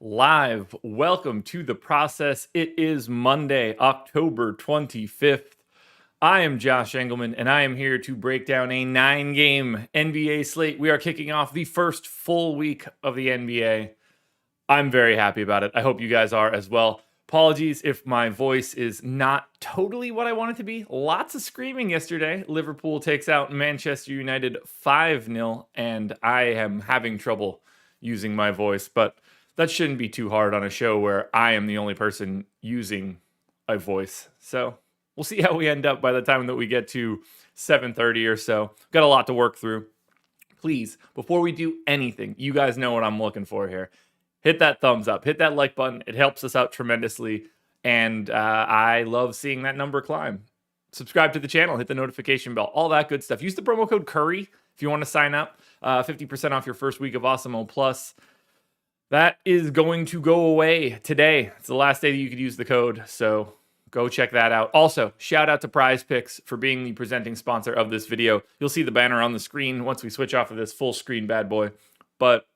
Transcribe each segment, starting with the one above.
Live. Welcome to the process. It is Monday, October 25th. I am Josh Engleman, and I am here to break down a 9-game NBA slate. We are kicking off the first full week of the NBA. I'm very happy about it. I hope you guys are as well. Apologies if my voice is not totally what I want it to be. Lots of screaming yesterday. Liverpool takes out Manchester United 5-0, and I am having trouble using my voice, but that shouldn't be too hard on a show where I am the only person using a voice. So we'll see how we end up by the time that we get to 7:30 or so. Got a lot to work through. Please, before we do anything, you guys know what I'm looking for here. Hit that thumbs up. Hit that like button. It helps us out tremendously. And I love seeing that number climb. Subscribe to the channel. Hit the notification bell. All that good stuff. Use the promo code CURRY if you want to sign up. 50% off your first week of Awesemo Plus. That is going to go away today. It's the last day that you could use the code, so go check that out. Also, shout out to Prize Picks for being the presenting sponsor of this video. You'll see the banner on the screen once we switch off of this full screen bad boy. But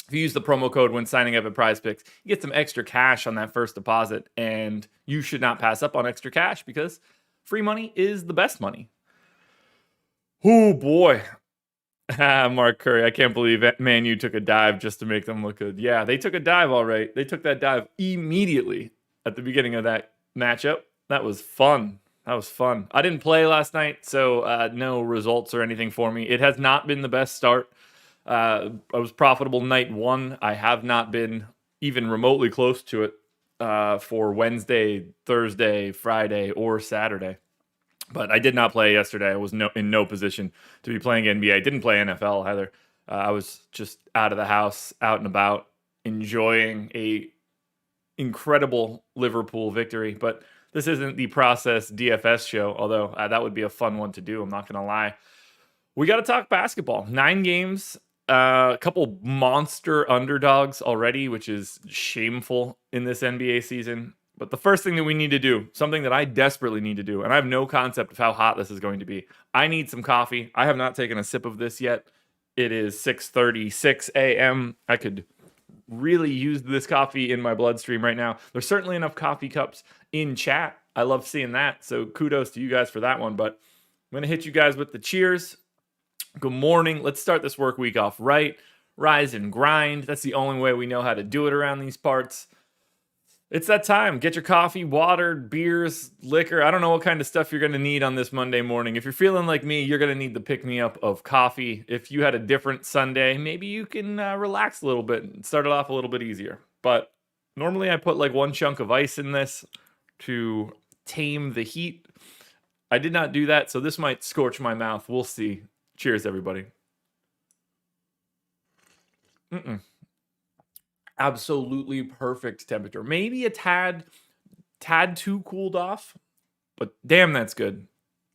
if you use the promo code when signing up at Prize Picks, you get some extra cash on that first deposit, and you should not pass up on extra cash because free money is the best money. Oh boy. Mark Curry, I can't believe Man U took a dive just to make them look good. Yeah, they took a dive, all right. They took that dive immediately at the beginning of that matchup. That was fun. I didn't play last night, so no results or anything for me. It has not been the best start. I was profitable night one. I have not been even remotely close to it for Wednesday, Thursday, Friday, or Saturday. But I did not play yesterday. I was in no position to be playing NBA. I didn't play NFL either. I was just out of the house, out and about, enjoying a incredible Liverpool victory. But this isn't the Process DFS show, although that would be a fun one to do. I'm not going to lie. We got to talk basketball. 9 games, a couple monster underdogs already, which is shameful in this NBA season. But the first thing that we need to do, something that I desperately need to do, and I have no concept of how hot this is going to be. I need some coffee. I have not taken a sip of this yet. It is 6:36 a.m. I could really use this coffee in my bloodstream right now. There's certainly enough coffee cups in chat. I love seeing that. So kudos to you guys for that one. But I'm going to hit you guys with the cheers. Good morning. Let's start this work week off right. Rise and grind. That's the only way we know how to do it around these parts. It's that time. Get your coffee, water, beers, liquor. I don't know what kind of stuff you're going to need on this Monday morning. If you're feeling like me, you're going to need the pick-me-up of coffee. If you had a different Sunday, maybe you can relax a little bit and start it off a little bit easier. But normally I put like 1 chunk of ice in this to tame the heat. I did not do that, so this might scorch my mouth. We'll see. Cheers, everybody. Absolutely perfect temperature. Maybe a tad too cooled off. But damn, that's good.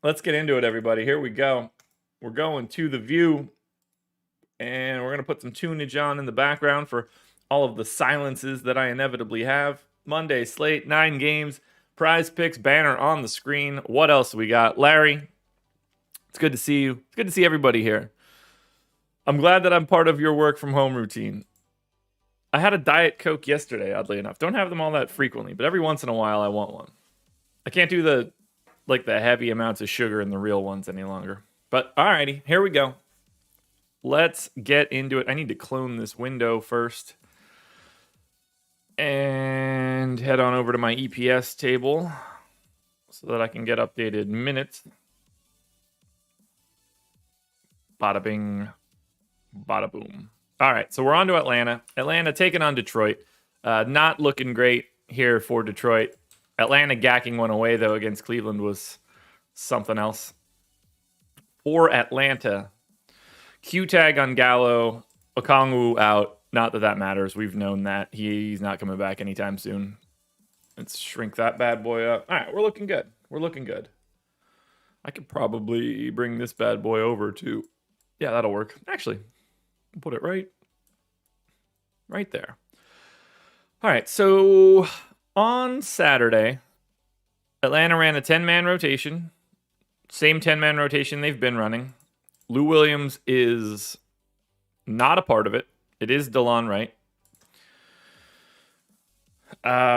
Let's get into it, everybody. Here we go. We're going to the view. And we're going to put some tunage on in the background for all of the silences that I inevitably have. Monday slate, 9 games, prize picks, banner on the screen. What else we got? Larry, it's good to see you. It's good to see everybody here. I'm glad that I'm part of your work from home routine. I had a Diet Coke yesterday, oddly enough. Don't have them all that frequently, but every once in a while I want one. I can't do the heavy amounts of sugar in the real ones any longer. But alrighty, here we go. Let's get into it. I need to clone this window first. And head on over to my EPS table so that I can get updated minutes. Bada bing, bada boom. All right, so we're on to Atlanta. Atlanta taking on Detroit. Not looking great here for Detroit. Atlanta gacking one away, though, against Cleveland was something else. For Atlanta, Q-tag on Gallo, Okongwu out. Not that matters. We've known that. He's not coming back anytime soon. Let's shrink that bad boy up. All right, we're looking good. We're looking good. I could probably bring this bad boy over to... Yeah, that'll work. Actually, put it right there. All right, so on Saturday, Atlanta ran a 10-man rotation. Same 10-man rotation they've been running. Lou Williams is not a part of it. It is DeLon Wright.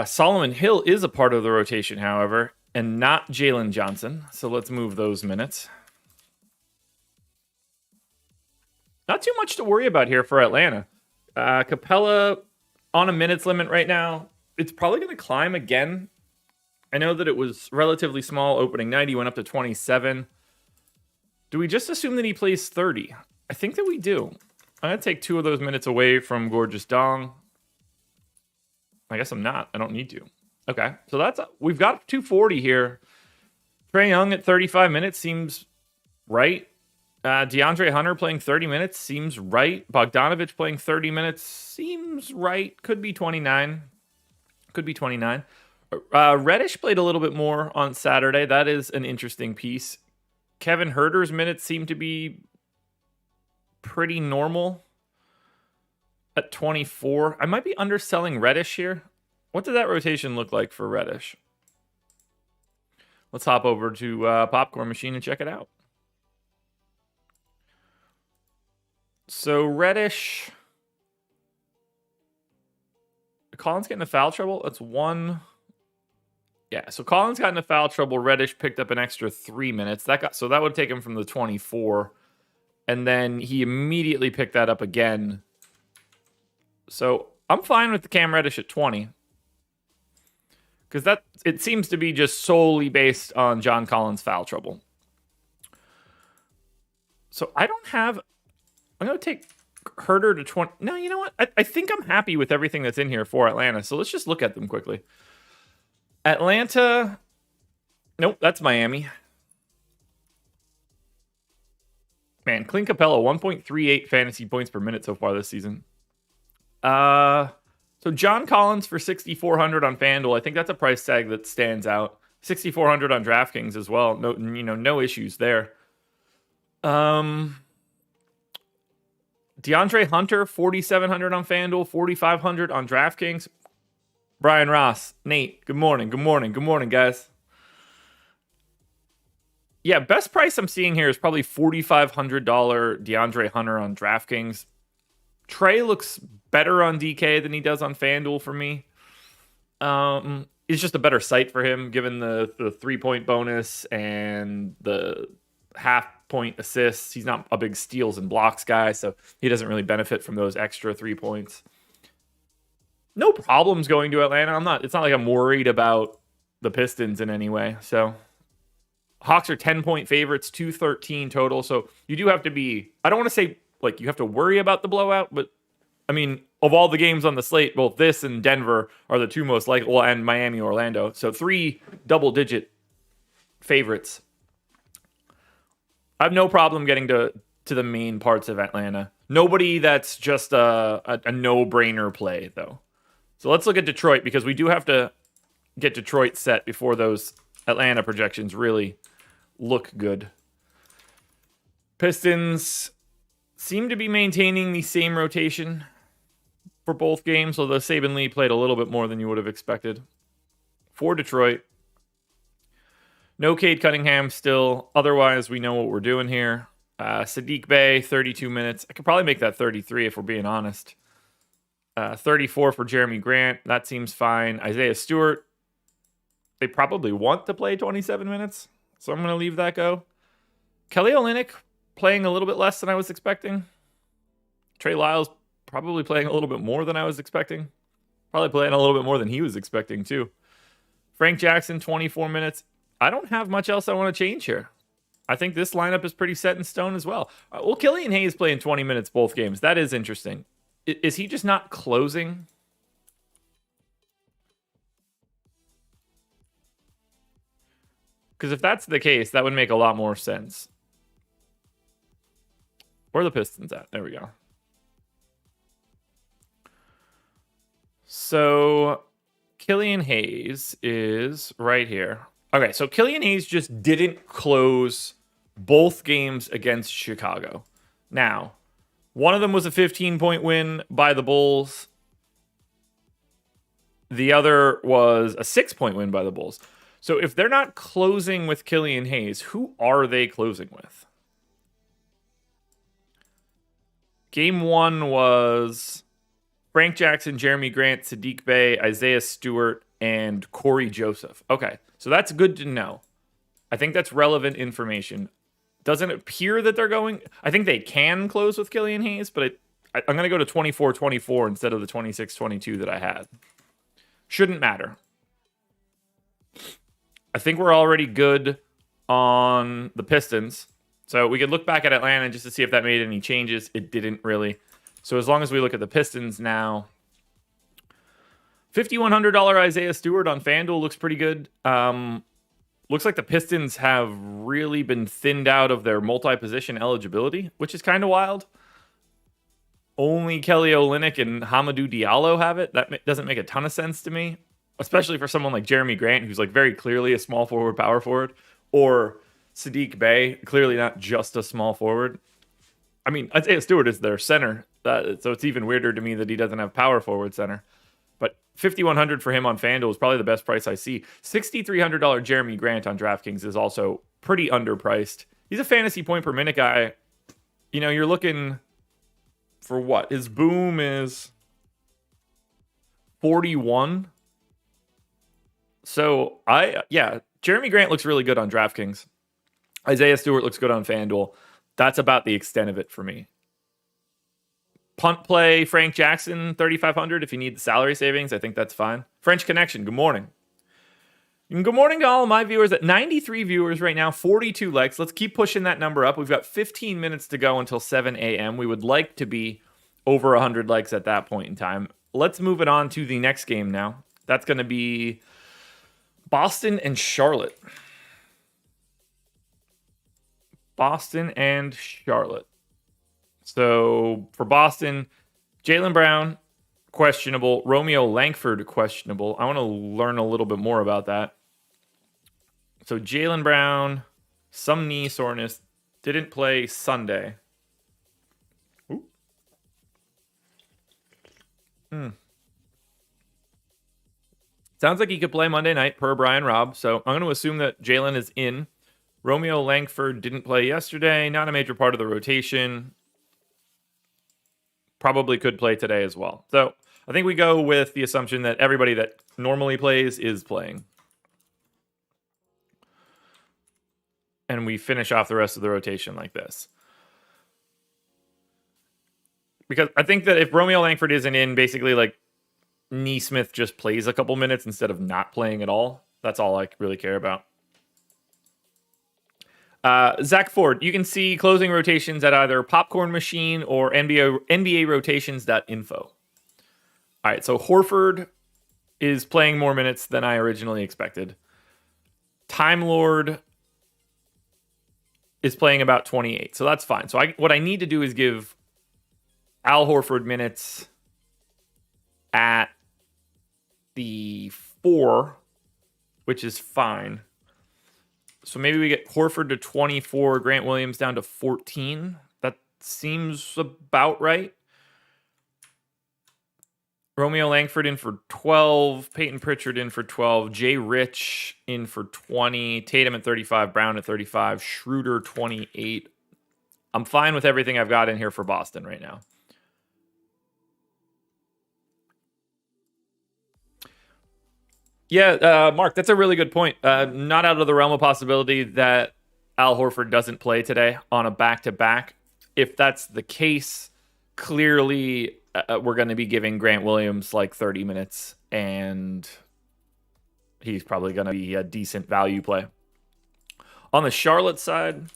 Solomon Hill is a part of the rotation, however, and not Jalen Johnson. So let's move those minutes. Not too much to worry about here for Atlanta. Capella on a minutes limit right now. It's probably going to climb again. I know that it was relatively small opening night. He went up to 27. Do we just assume that he plays 30? I think that we do. I'm going to take 2 of those minutes away from Gorgeous Dong. I guess I'm not. I don't need to. Okay, so we've got 240 here. Trae Young at 35 minutes seems right. DeAndre Hunter playing 30 minutes seems right. Bogdanovich playing 30 minutes seems right. Could be 29. Reddish played a little bit more on Saturday. That is an interesting piece. Kevin Huerter's minutes seem to be pretty normal at 24. I might be underselling Reddish here. What did that rotation look like for Reddish? Let's hop over to Popcorn Machine and check it out. So Reddish... Collins getting a foul trouble? That's one... Yeah, so Collins got into foul trouble. Reddish picked up an extra 3 minutes. So that would take him from the 24. And then he immediately picked that up again. So I'm fine with the Cam Reddish at 20. Because it seems to be just solely based on John Collins' foul trouble. So I'm going to take Huerter to 20. No, you know what? I think I'm happy with everything that's in here for Atlanta. So let's just look at them quickly. Atlanta. Nope, that's Miami. Man, Clint Capella, 1.38 fantasy points per minute so far this season. So John Collins for 6,400 on FanDuel. I think that's a price tag that stands out. 6,400 on DraftKings as well. No issues there. DeAndre Hunter, 4,700 on FanDuel, 4,500 on DraftKings. Brian Ross, Nate, good morning, guys. Yeah, best price I'm seeing here is probably $4,500 DeAndre Hunter on DraftKings. Trae looks better on DK than he does on FanDuel for me. It's just a better site for him, given the 3-point bonus and the half-point assists. He's not a big steals and blocks guy, so he doesn't really benefit from those extra 3 points. No problems going to Atlanta. It's not like I'm worried about the Pistons in any way. So Hawks are 10-point favorites, 213 total. So you do have to be, I don't want to say like you have to worry about the blowout, but I mean, of all the games on the slate, both this and Denver are the 2 most likely, and Miami, Orlando. So 3 double-digit favorites. I have no problem getting to the main parts of Atlanta. Nobody that's just a no-brainer play, though. So let's look at Detroit, because we do have to get Detroit set before those Atlanta projections really look good. Pistons seem to be maintaining the same rotation for both games, although Saban Lee played a little bit more than you would have expected. For Detroit, no Cade Cunningham still. Otherwise, we know what we're doing here. Saddiq Bey, 32 minutes. I could probably make that 33 if we're being honest. 34 for Jeremy Grant. That seems fine. Isaiah Stewart, they probably want to play 27 minutes, so I'm going to leave that go. Kelly Olynyk playing a little bit less than I was expecting. Trey Lyles probably playing a little bit more than I was expecting. Probably playing a little bit more than he was expecting too. Frank Jackson, 24 minutes. I don't have much else I want to change here. I think this lineup is pretty set in stone as well. Well, Killian Hayes playing 20 minutes both games. That is interesting. Is he just not closing? Because if that's the case, that would make a lot more sense. Where are the Pistons at? There we go. So Killian Hayes is right here. Okay, so Killian Hayes just didn't close both games against Chicago. Now, one of them was a 15-point win by the Bulls. The other was a 6-point win by the Bulls. So if they're not closing with Killian Hayes, who are they closing with? Game 1 was Frank Jackson, Jeremy Grant, Saddiq Bey, Isaiah Stewart, and Corey Joseph. Okay, so that's good to know. I think that's relevant information. Doesn't appear that they're going... I think they can close with Killian Hayes, but I'm going to go to 24-24 instead of the 26-22 that I had. Shouldn't matter. I think we're already good on the Pistons. So we could look back at Atlanta just to see if that made any changes. It didn't really. So as long as we look at the Pistons now, $5,100 Isaiah Stewart on FanDuel looks pretty good. Looks like the Pistons have really been thinned out of their multi-position eligibility, which is kind of wild. Only Kelly Olynyk and Hamidou Diallo have it. That doesn't make a ton of sense to me, especially for someone like Jeremy Grant, who's like very clearly a small forward, power forward, or Saddiq Bey, clearly not just a small forward. I mean, Isaiah Stewart is their center, so it's even weirder to me that he doesn't have power forward center. But $5,100 for him on FanDuel is probably the best price I see. $6,300 Jeremy Grant on DraftKings is also pretty underpriced. He's a fantasy point per minute guy. You know, you're looking for what? His boom is 41. So, Jeremy Grant looks really good on DraftKings. Isaiah Stewart looks good on FanDuel. That's about the extent of it for me. Punt play, Frank Jackson, $3,500 if you need the salary savings. I think that's fine. French Connection, good morning. And good morning to all of my viewers. At 93 viewers right now, 42 likes. Let's keep pushing that number up. We've got 15 minutes to go until 7 a.m. We would like to be over 100 likes at that point in time. Let's move it on to the next game now. That's going to be Boston and Charlotte. Boston and Charlotte. So for Boston, Jaylen Brown, questionable. Romeo Langford, questionable. I want to learn a little bit more about that. So Jaylen Brown, some knee soreness, didn't play Sunday. Ooh. Sounds like he could play Monday night per Brian Robb. So I'm going to assume that Jaylen is in. Romeo Langford didn't play yesterday. Not a major part of the rotation. Probably could play today as well. So I think we go with the assumption that everybody that normally plays is playing. And we finish off the rest of the rotation like this. Because I think that if Romeo Langford isn't in, basically like Neesmith just plays a couple minutes instead of not playing at all. That's all I really care about. Zach Ford, you can see closing rotations at either Popcorn Machine or NBA rotations.info. All right, so Horford is playing more minutes than I originally expected. Time Lord is playing about 28, so that's fine. So what I need to do is give Al Horford minutes at the 4, which is fine. So maybe we get Horford to 24, Grant Williams down to 14. That seems about right. Romeo Langford in for 12, Peyton Pritchard in for 12, Jay Rich in for 20, Tatum at 35, Brown at 35, Schroeder 28. I'm fine with everything I've got in here for Boston right now. Yeah, Mark, that's a really good point. Not out of the realm of possibility that Al Horford doesn't play today on a back-to-back. If that's the case, clearly we're going to be giving Grant Williams like 30 minutes, and he's probably going to be a decent value play. On the Charlotte side,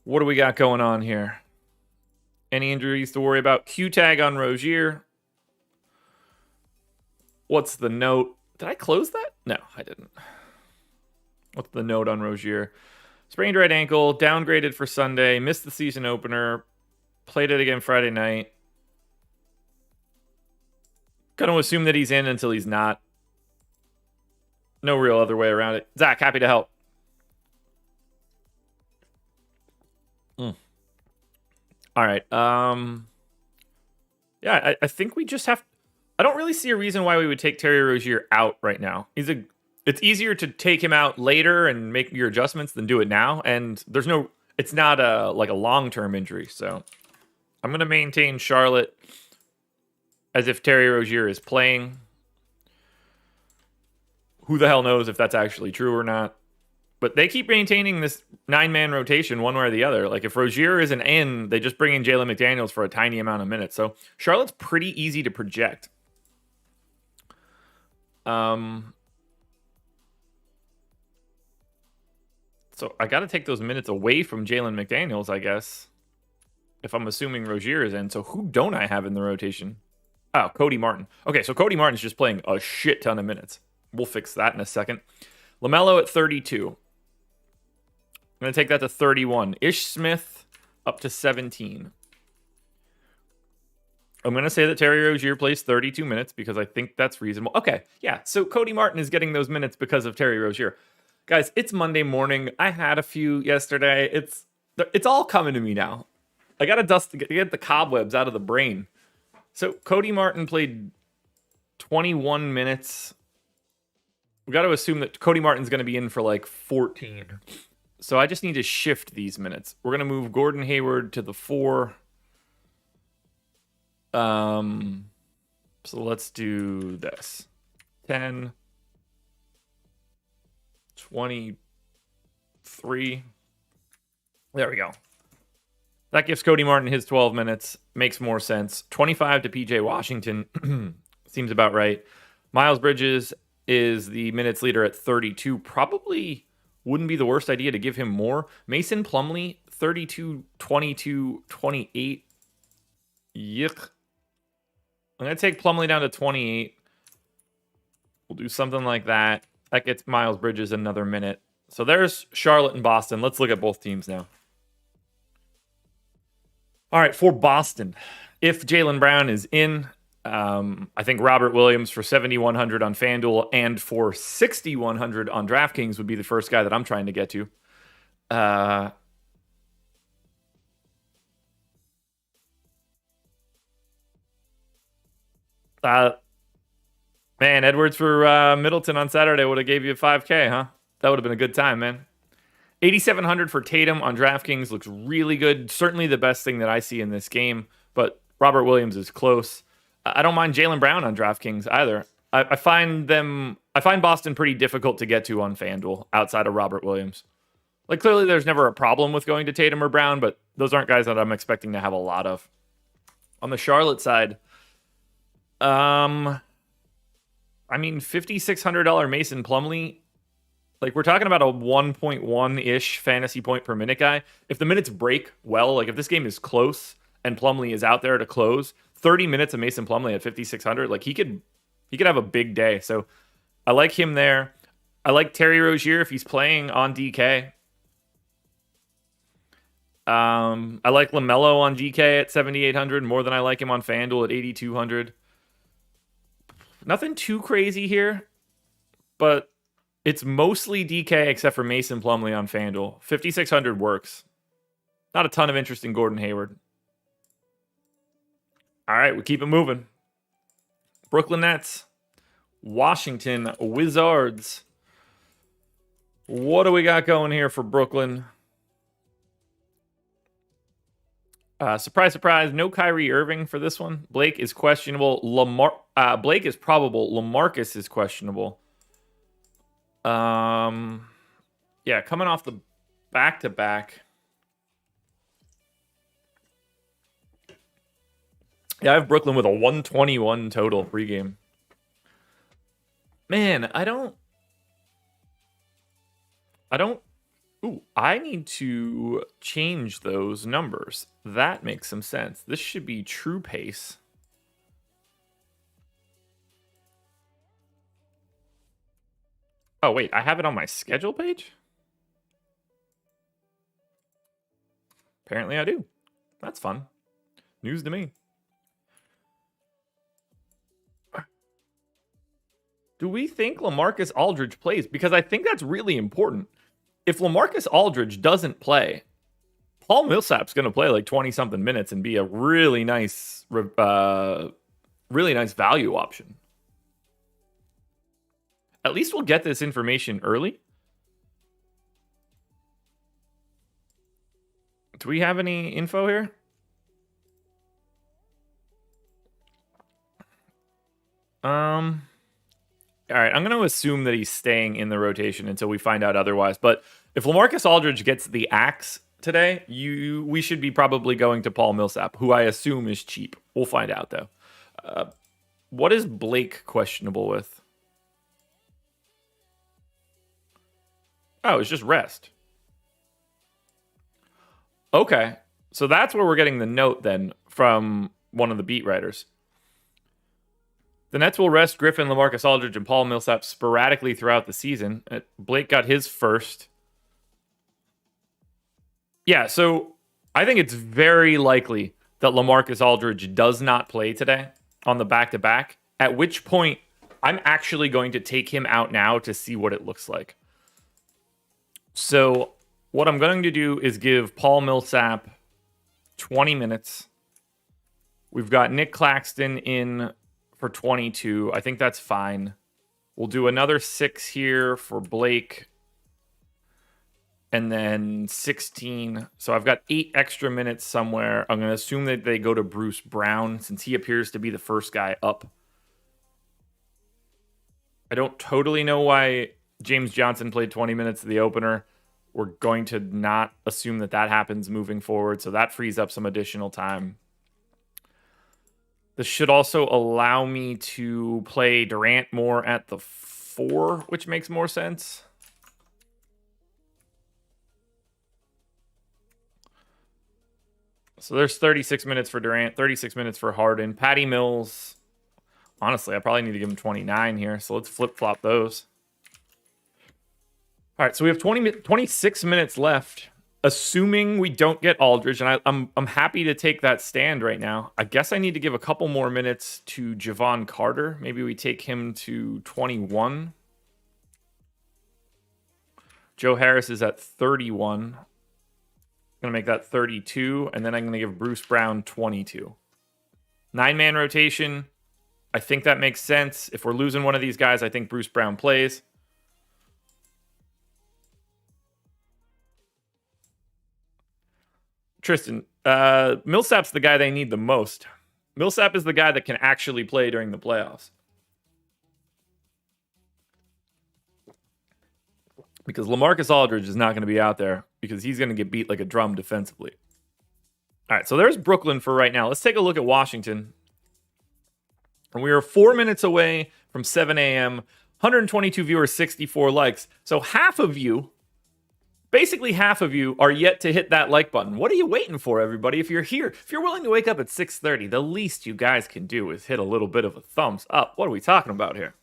what do we got going on here? Any injuries to worry about? Q-tag on Rozier. What's the note? Did I close that? No, I didn't. What's the note on Rozier? Sprained right ankle, downgraded for Sunday, missed the season opener, played it again Friday night. Gonna assume that he's in until he's not. No real other way around it. Zach, happy to help. All right. Yeah, I think we just have... I don't really see a reason why we would take Terry Rozier out right now. It's easier to take him out later and make your adjustments than do it now. And it's not a long-term injury. So I'm going to maintain Charlotte as if Terry Rozier is playing. Who the hell knows if that's actually true or not. But they keep maintaining this 9-man rotation one way or the other. Like if Rozier isn't in, they just bring in Jalen McDaniels for a tiny amount of minutes. So Charlotte's pretty easy to project. So I got to take those minutes away from Jalen McDaniels, I guess, if I'm assuming Rozier is in. So who don't I have in the rotation? Oh, Cody Martin. Okay, so Cody Martin's just playing a shit ton of minutes. We'll fix that in a second. LaMelo at 32. I'm going to take that to 31. Ish Smith up to 17. I'm going to say that Terry Rozier plays 32 minutes because I think that's reasonable. Okay, yeah, so Cody Martin is getting those minutes because of Terry Rozier. Guys, it's Monday morning. I had a few yesterday. It's all coming to me now. I got to get the cobwebs out of the brain. So Cody Martin played 21 minutes. We got to assume that Cody Martin's going to be in for like 14. So I just need to shift these minutes. We're going to move Gordon Hayward to the 4. So let's do this. 10, 23. There we go. That gives Cody Martin his 12 minutes. Makes more sense. 25 to PJ Washington. Seems about right. Miles Bridges is the minutes leader at 32. Probably wouldn't be the worst idea to give him more. Mason Plumlee, 32, 22, 28. Yuck. I'm going to take Plumlee down to 28. We'll do something like that. That gets Miles Bridges another minute. So there's Charlotte and Boston. Let's look at both teams now. All right, for Boston, if Jaylen Brown is in, I think Robert Williams for 7,100 on FanDuel and for 6,100 on DraftKings would be the first guy that I'm trying to get to. Man, Edwards for Middleton on Saturday would have gave you a 5K, huh? That would have been a good time, man. 8,700 for Tatum on DraftKings looks really good. Certainly the best thing that I see in this game, but Robert Williams is close. I don't mind Jaylen Brown on DraftKings either. I find Boston pretty difficult to get to on FanDuel outside of Robert Williams. Like clearly there's never a problem with going to Tatum or Brown, but those aren't guys that I'm expecting to have a lot of. On the Charlotte side, I mean, $5,600 Mason Plumlee. Like, we're talking about a 1.1-ish fantasy point per minute guy. If the minutes break well, like if this game is close and Plumlee is out there to close, 30 minutes of Mason Plumlee at 5,600, like he could have a big day. So I like him there. I like Terry Rozier if he's playing on DK. I like LaMelo on DK at 7,800 more than I like him on FanDuel at 8,200. Nothing too crazy here, but It's mostly DK except for Mason Plumlee on FanDuel. 5,600 works. Not a ton of interest in Gordon Hayward. All right, we keep it moving. Brooklyn Nets, Washington Wizards. What do we got going here for Brooklyn? Surprise, surprise. No Kyrie Irving for this one. Blake is questionable. Blake is probable. LaMarcus is questionable. Yeah, coming off the back-to-back. Yeah, I have Brooklyn with a 121 total pregame. Man, I need to change those numbers. That makes some sense. This should be true pace. Oh, wait, I have it on my schedule page? Apparently I do. That's fun. News to me. Do we think LaMarcus Aldridge plays? Because I think that's really important. If LaMarcus Aldridge doesn't play, Paul Millsap's going to play like 20-something minutes and be a really nice value option. At least we'll get this information early. Do we have any info here? All right, I'm going to assume that he's staying in the rotation until we find out otherwise. But if LaMarcus Aldridge gets the axe today, we should be probably going to Paul Millsap, who I assume is cheap. We'll find out, though. What is Blake questionable with? Oh, it's just rest. Okay, so that's where we're getting the note then from one of the beat writers. The Nets will rest Griffin, LaMarcus Aldridge, and Paul Millsap sporadically throughout the season. Blake got his first. Yeah, so I think it's very likely that LaMarcus Aldridge does not play today on the back-to-back, at which point I'm actually going to take him out now to see what it looks like. So what I'm going to do is give Paul Millsap 20 minutes. We've got Nick Claxton in for 22. I think that's fine. We'll do another 6 here for Blake. And then 16. So I've got 8 extra minutes somewhere. I'm going to assume that they go to Bruce Brown since he appears to be the first guy up. I don't totally know why James Johnson played 20 minutes of the opener. We're going to not assume that that happens moving forward. So that frees up some additional time. This should also allow me to play Durant more at the 4, which makes more sense. So there's 36 minutes for Durant, 36 minutes for Harden. Patty Mills, honestly, I probably need to give him 29 here. So let's flip-flop those. All right, so we have 26 minutes left. Assuming we don't get Aldridge, and I'm happy to take that stand right now. I guess I need to give a couple more minutes to Javon Carter. Maybe we take him to 21. Joe Harris is at 31. I'm going to make that 32, and then I'm going to give Bruce Brown 22. 9-man rotation. I think that makes sense. If we're losing one of these guys, I think Bruce Brown plays. Tristan, Millsap's the guy they need the most. Millsap is the guy that can actually play during the playoffs. Because LaMarcus Aldridge is not going to be out there because he's going to get beat like a drum defensively. All right, so there's Brooklyn for right now. Let's take a look at Washington. And we are 4 minutes away from 7 a.m. 122 viewers, 64 likes. So basically half of you are yet to hit that like button. What are you waiting for, everybody? If you're here, if you're willing to wake up at 6:30, the least you guys can do is hit a little bit of a thumbs up. What are we talking about here?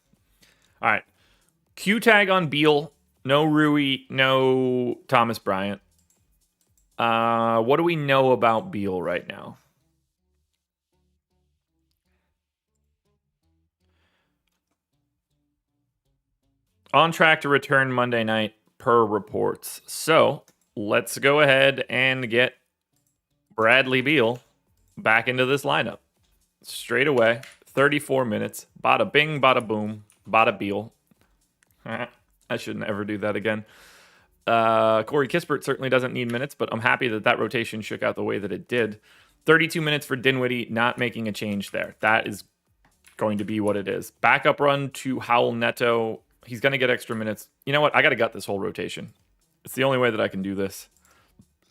All right. Q tag on Beal. No Rui. No Thomas Bryant. What do we know about Beal right now? On track to return Monday night per reports. So let's go ahead and get Bradley Beal back into this lineup. Straight away, 34 minutes. Bada bing, bada boom, bada Beal. I should never do that again. Corey Kispert certainly doesn't need minutes, but I'm happy that rotation shook out the way that it did. 32 minutes for Dinwiddie, not making a change there. That is going to be what it is. Backup run to Howell Neto. He's going to get extra minutes. You know what? I got to gut this whole rotation. It's the only way that I can do this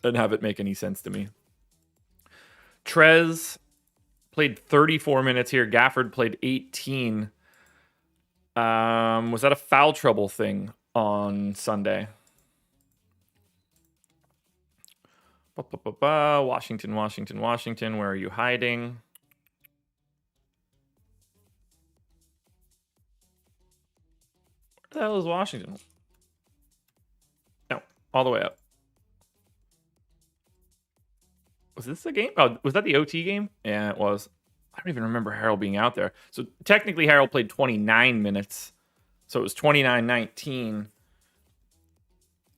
and have it make any sense to me. Trez played 34 minutes here. Gafford played 18. Was that a foul trouble thing on Sunday? Washington. Where are you hiding? Where the hell is Washington? No, all the way up. Was this the game? Oh, was that the OT game? Yeah, it was. I don't even remember Harrell being out there. So technically Harrell played 29 minutes. So it was 29-19.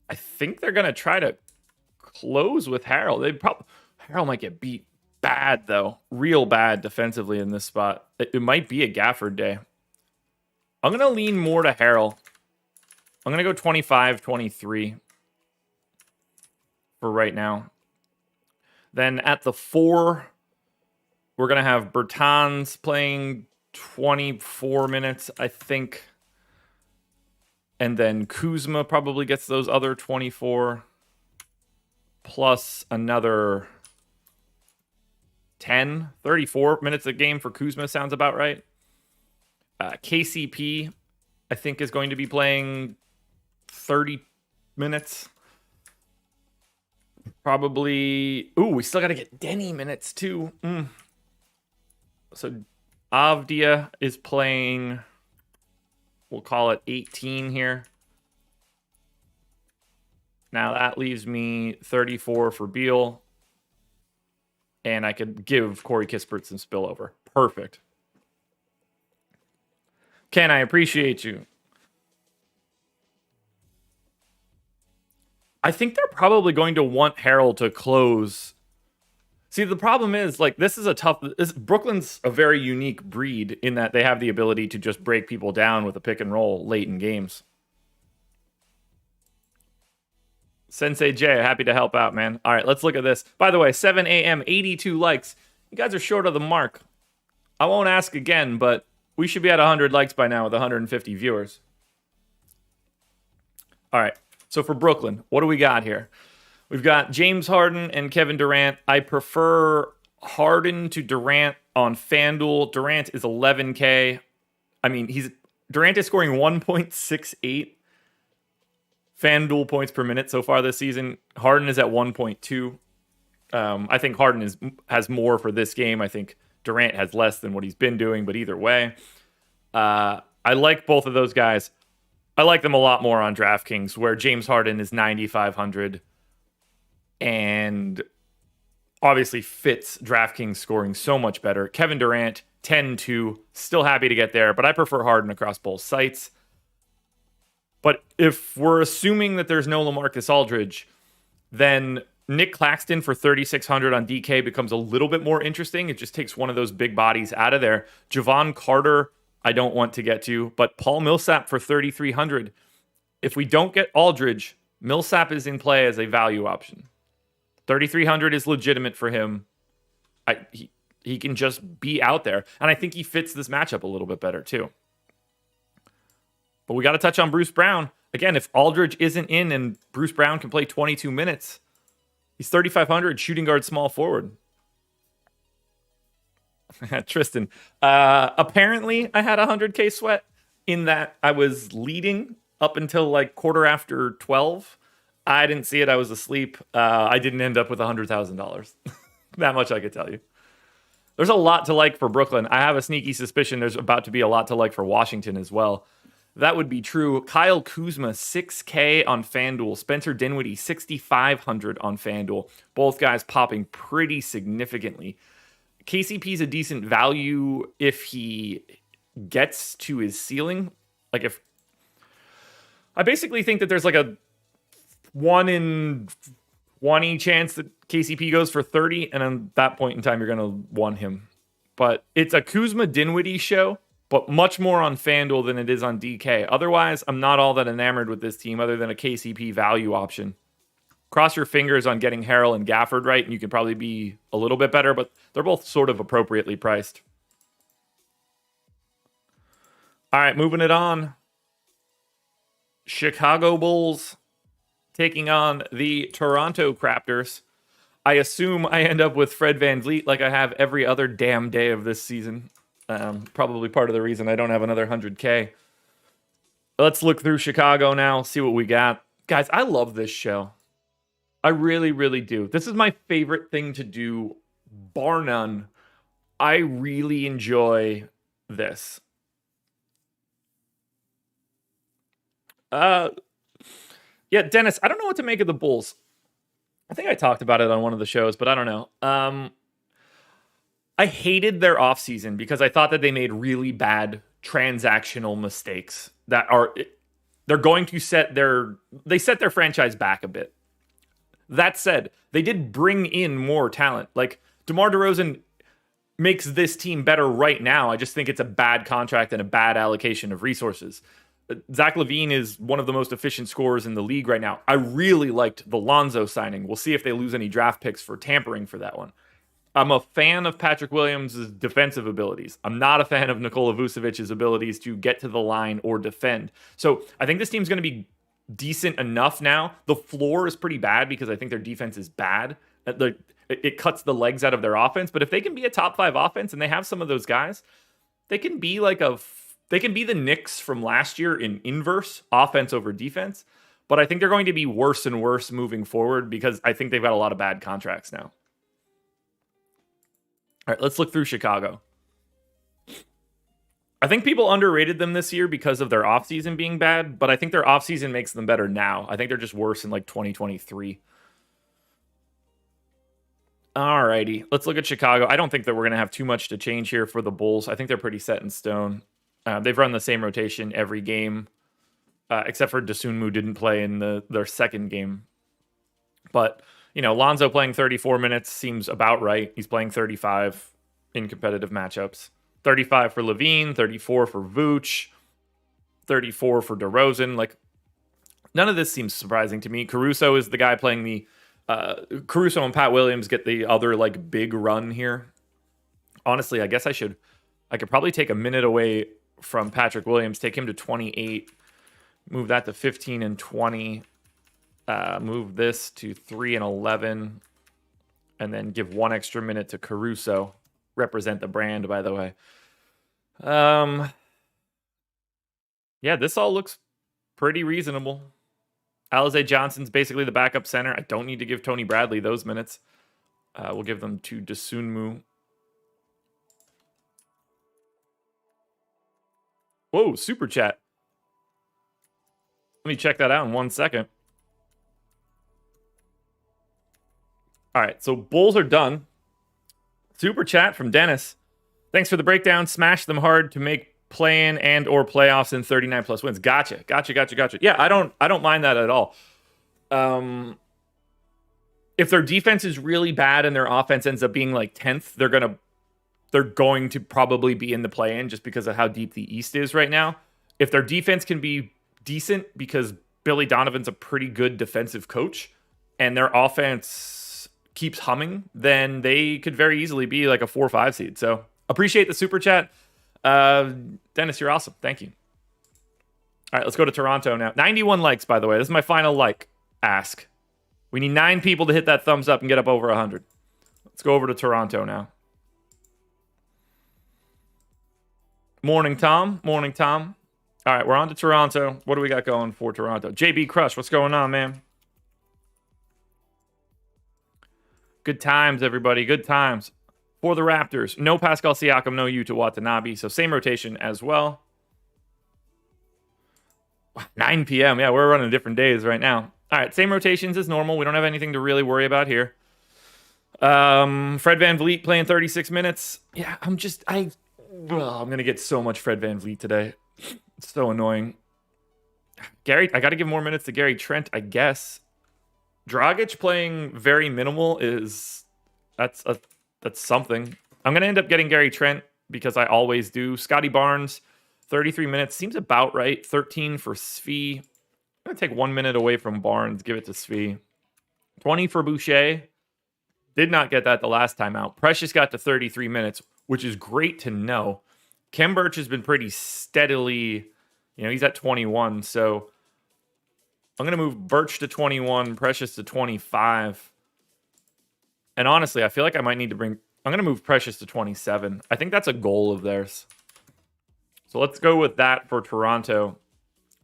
I think they're going to try to close with Harrell. Harrell might get beat bad, though. Real bad defensively in this spot. It might be a Gafford day. I'm going to lean more to Harrell. I'm going to go 25-23 for right now. Then at the 4, we're going to have Bertans playing 24 minutes, I think. And then Kuzma probably gets those other 24. Plus another 10, 34 minutes a game for Kuzma sounds about right. KCP, I think, is going to be playing 30 minutes. Probably. Ooh, we still got to get Denny minutes too. So Avdia is playing, we'll call it 18 here. Now that leaves me 34 for Beal. And I could give Corey Kispert some spillover. Perfect. Ken, I appreciate you. I think they're probably going to want Harrell to close. See, the problem is, like, Brooklyn's a very unique breed in that they have the ability to just break people down with a pick and roll late in games. Sensei J, happy to help out, man. All right, let's look at this. By the way, 7 a.m., 82 likes. You guys are short of the mark. I won't ask again, but we should be at 100 likes by now with 150 viewers. All right, so for Brooklyn, what do we got here? We've got James Harden and Kevin Durant. I prefer Harden to Durant on FanDuel. Durant is 11K. I mean, Durant is scoring 1.68 FanDuel points per minute so far this season. Harden is at 1.2. I think Harden has more for this game. I think Durant has less than what he's been doing, but either way, I like both of those guys. I like them a lot more on DraftKings, where James Harden is 9,500 and obviously fits DraftKings scoring so much better. Kevin Durant, 10-2, still happy to get there, but I prefer Harden across both sites. But if we're assuming that there's no LaMarcus Aldridge, then Nick Claxton for 3,600 on DK becomes a little bit more interesting. It just takes one of those big bodies out of there. Javon Carter, I don't want to get to, but Paul Millsap for 3,300. If we don't get Aldridge, Millsap is in play as a value option. 3,300 is legitimate for him. He can just be out there, and I think he fits this matchup a little bit better too. But we got to touch on Bruce Brown. Again, if Aldridge isn't in and Bruce Brown can play 22 minutes, he's 3,500 shooting guard small forward. Tristan, apparently I had 100K sweat in that I was leading up until like 12:15. I didn't see it. I was asleep. I didn't end up with $100,000. That much I could tell you. There's a lot to like for Brooklyn. I have a sneaky suspicion there's about to be a lot to like for Washington as well. That would be true. Kyle Kuzma, 6K on FanDuel. Spencer Dinwiddie, 6,500 on FanDuel. Both guys popping pretty significantly. KCP's a decent value if he gets to his ceiling. Like if I basically think that there's like a 1 in 20 chance that KCP goes for 30, and at that point in time, you're going to want him. But it's a Kuzma Dinwiddie show, but much more on FanDuel than it is on DK. Otherwise, I'm not all that enamored with this team other than a KCP value option. Cross your fingers on getting Harrell and Gafford right, and you could probably be a little bit better, but they're both sort of appropriately priced. All right, moving it on. Chicago Bulls taking on the Toronto Raptors. I assume I end up with Fred VanVleet like I have every other damn day of this season. Probably part of the reason I don't have another 100K. Let's look through Chicago now, see what we got. Guys, I love this show. I really, really do. This is my favorite thing to do, bar none. I really enjoy this. Yeah, Dennis, I don't know what to make of the Bulls. I think I talked about it on one of the shows, but I don't know. I hated their offseason because I thought that they made really bad transactional mistakes they're going to set their franchise back a bit. That said, they did bring in more talent. Like DeMar DeRozan makes this team better right now. I just think it's a bad contract and a bad allocation of resources. Zach LaVine is one of the most efficient scorers in the league right now. I really liked the Lonzo signing. We'll see if they lose any draft picks for tampering for that one. I'm a fan of Patrick Williams' defensive abilities. I'm not a fan of Nikola Vucevic's abilities to get to the line or defend. So I think this team's going to be decent enough now. The floor is pretty bad because I think their defense is bad. It cuts the legs out of their offense. But if they can be a top 5 offense and they have some of those guys, they can be they can be the Knicks from last year in inverse, offense over defense. But I think they're going to be worse and worse moving forward because I think they've got a lot of bad contracts now. All right, let's look through Chicago. I think people underrated them this year because of their offseason being bad, but I think their offseason makes them better now. I think they're just worse in like 2023. All righty, let's look at Chicago. I don't think that we're going to have too much to change here for the Bulls. I think they're pretty set in stone. They've run the same rotation every game, except for Dosunmu didn't play in their second game. But, Lonzo playing 34 minutes seems about right. He's playing 35 in competitive matchups. 35 for LaVine, 34 for Vooch, 34 for DeRozan. Like, none of this seems surprising to me. Caruso is the guy playing the... Caruso and Pat Williams get the other, big run here. Honestly, I guess I could probably take a minute away from Patrick Williams, take him to 28, move that to 15 and 20, move this to 3 and 11, and then give 1 extra minute to Caruso. Represent the brand, by the way. Yeah, this all looks pretty reasonable. Alize Johnson's basically the backup center. I don't need to give Tony Bradley those minutes. We'll give them to Dosunmu. Whoa, super chat. Let me check that out in 1 second. All right, so Bulls are done. Super chat from Dennis. Thanks for the breakdown. Smash them hard to make play-in and or playoffs in 39 plus wins. Gotcha. Yeah, I don't mind that at all. If their defense is really bad and their offense ends up being 10th, they're going to probably be in the play-in just because of how deep the East is right now. If their defense can be decent because Billy Donovan's a pretty good defensive coach and their offense keeps humming, then they could very easily be a 4 or 5 seed. So appreciate the super chat. Dennis, you're awesome. Thank you. All right, let's go to Toronto now. 91 likes, by the way. This is my final ask. We need 9 people to hit that thumbs up and get up over 100. Let's go over to Toronto now. Morning, Tom. All right, we're on to Toronto. What do we got going for Toronto? JB Crush, what's going on, man? Good times, everybody. Good times. For the Raptors, no Pascal Siakam, no Yuta Watanabe. So same rotation as well. 9 p.m. Yeah, we're running different days right now. All right, same rotations as normal. We don't have anything to really worry about here. Fred VanVleet playing 36 minutes. Yeah, I'm going to get so much Fred VanVleet today. It's so annoying. Gary, I got to give more minutes to Gary Trent, I guess. Dragic playing very minimal is that's something. I'm gonna end up getting Gary Trent because I always do. Scotty Barnes, 33 minutes seems about right. 13 for Svi. I'm gonna take 1 minute away from Barnes, give it to Svi. 20 for Boucher. Did not get that the last time out. Precious got to 33 minutes, which is great to know. Kem Birch has been pretty steadily, he's at 21. So I'm going to move Birch to 21, Precious to 25. And honestly, I feel like I might need to I'm going to move Precious to 27. I think that's a goal of theirs. So let's go with that for Toronto.